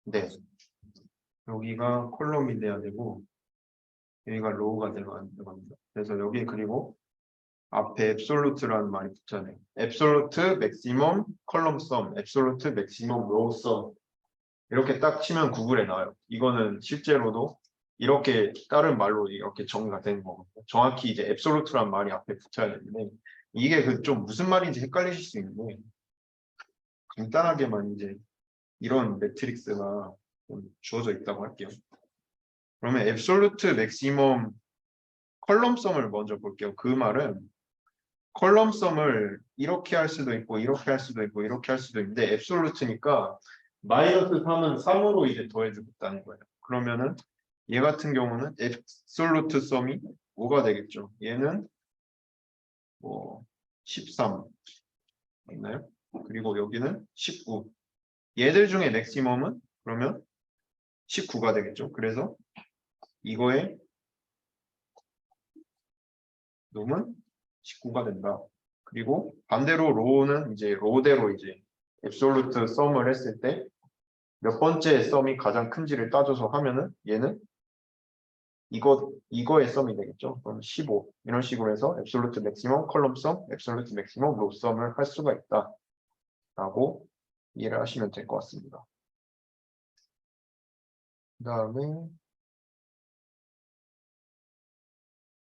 네. 여기가 컬럼이 돼야 되고 여기가 로우가 돼야 됩니다. 그래서 여기 그리고 앞에 앱솔루트라는 말이 붙잖아요. 앱솔루트 맥시멈 컬럼 썸, 앱솔루트 맥시멈 로우 썸 이렇게 딱 치면 구글에 나와요. 이거는 실제로도 이렇게 다른 말로 이렇게 정의가 되는 거거든요. 정확히 이제 앱솔루트라는 말이 앞에 붙어야 되는데 이게 그 좀 무슨 말인지 헷갈리실 수 있는데 간단하게만 이제 이런 매트릭스가 좀 주어져 있다고 할게요. 그러면 앱솔루트 맥시멈 컬럼썸을 먼저 볼게요. 그 말은 컬럼썸을 이렇게 할 수도 있고 이렇게 할 수도 있고 이렇게 할 수도 있는데 앱솔루트니까 마이너스 3은 3으로 이제 더해주고 있다는 거예요. 그러면은 얘 같은 경우는 앱솔루트 썸이 5가 되겠죠. 얘는 뭐 13 있나요? 그리고 여기는 19. 얘들 중에 맥시멈은 그러면 19가 되겠죠. 그래서 이거의 놈은 19가 된다. 그리고 반대로 로우는 이제 로우대로 이제 앱솔루트 썸을 했을 때 몇 번째 썸이 가장 큰지를 따져서 하면은 얘는 이거의 썸이 되겠죠. 그럼 15 이런 식으로 해서 앱솔루트 맥시멈 컬럼 썸, 앱솔루트 맥시멈 로우 썸을 할 수가 있다라고 이해를 하시면 될 것 같습니다. 그 다음에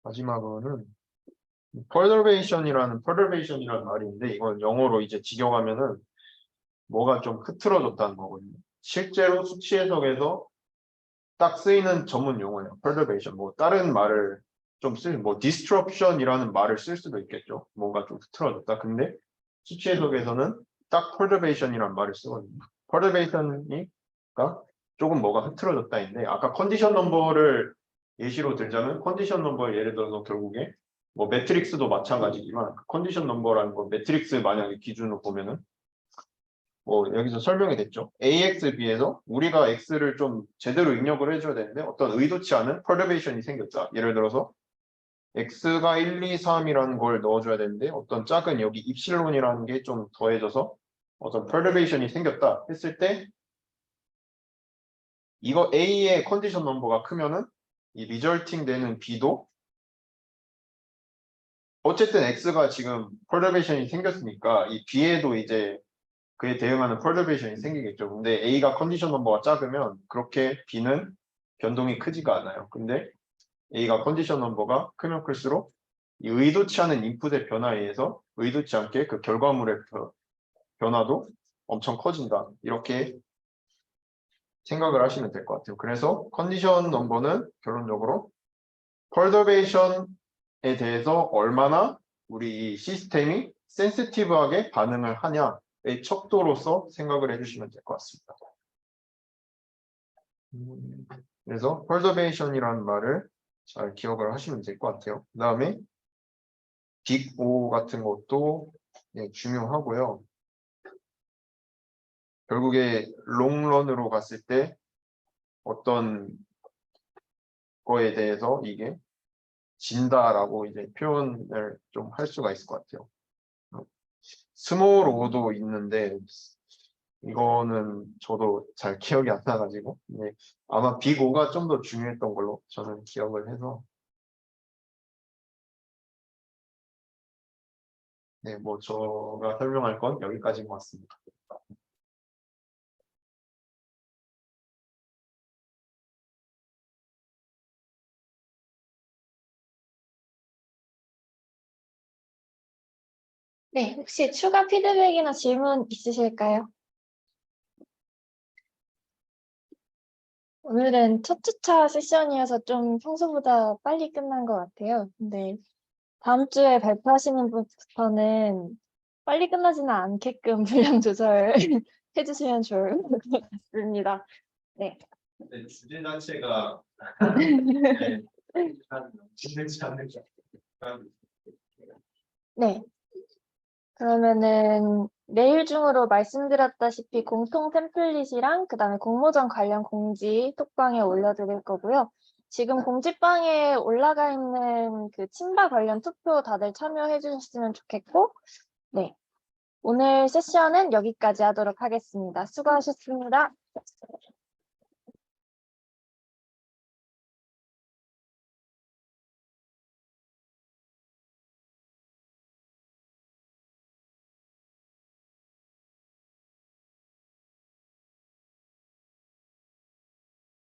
마지막으로는 perturbation이라는 말이 있는데 이건 영어로 이제 직역하면은 뭐가 좀 흐트러졌다는 거거든요. 실제로 수치 해석에서 딱 쓰이는 전문 용어예요. perturbation. 뭐 다른 말을 좀 뭐 disruption이라는 말을 쓸 수도 있겠죠. 뭔가 좀 흐트러졌다. 근데 수치 해석에서는 딱 perturbation이라는 말을 쓰거든요. perturbation이가 조금 뭐가 흐트러졌다인데 아까 컨디션 넘버를 예시로 들자면 컨디션 넘버 예를 들어서 결국에 뭐 매트릭스도 마찬가지지만 컨디션 넘버라는 거 매트릭스 만약에 기준으로 보면은 뭐 여기서 설명이 됐죠. AX 비해서 우리가 X를 좀 제대로 입력을 해줘야 되는데 어떤 의도치 않은 perturbation이 생겼다. 예를 들어서 X가 1, 2, 3이라는 걸 넣어줘야 되는데 어떤 작은 여기 입실론이라는 게 좀 더해져서 어떤 perturbation이 생겼다 했을 때 이거 A의 컨디션 넘버가 크면은 이 resulting 되는 B도 어쨌든 X가 지금 perturbation이 생겼으니까 이 B에도 이제 그에 대응하는 perturbation이 생기겠죠. 근데 A가 컨디션 넘버가 작으면 그렇게 B는 변동이 크지가 않아요. 근데 A가 컨디션 넘버가 크면 클수록 이 의도치 않은 인풋의 변화에 의해서 의도치 않게 그 결과물의 변화도 엄청 커진다. 이렇게 생각을 하시면 될 것 같아요. 그래서 컨디션 넘버는 결론적으로 perturbation에 대해서 얼마나 우리 이 시스템이 센시티브하게 반응을 하냐의 척도로서 생각을 해주시면 될 것 같습니다. 그래서 perturbation이라는 말을 잘 기억을 하시면 될 것 같아요. 그 다음에 빅 O 같은 것도 중요하고요. 결국에 롱런으로 갔을 때 어떤 거에 대해서 이게 진다라고 이제 표현을 좀 할 수가 있을 것 같아요. 스몰 O도 있는데 이거는 저도 잘 기억이 안 나가지고 네, 아마 빅 O가 좀 더 중요했던 걸로 저는 기억을 해서 네, 뭐 제가 설명할 건 여기까지인 것 같습니다. 네, 혹시 추가 피드백이나 질문 있으실까요? 오늘은 첫 주차 세션이어서 좀 평소보다 빨리 끝난 것 같아요. 근데 다음 주에 발표하시는 분부터는 빨리 끝나지는 않게끔 분량 조절 해주시면 좋을 것 같습니다. 네. 근데 주제 자체가 네, 힘들지 않을까. 네. 그러면은 내일 중으로 말씀드렸다시피 공통 템플릿이랑 그다음에 공모전 관련 공지 톡방에 올려드릴 거고요. 지금 공지방에 올라가 있는 그 친바 관련 투표 다들 참여해 주셨으면 좋겠고, 네. 오늘 세션은 여기까지 하도록 하겠습니다. 수고하셨습니다.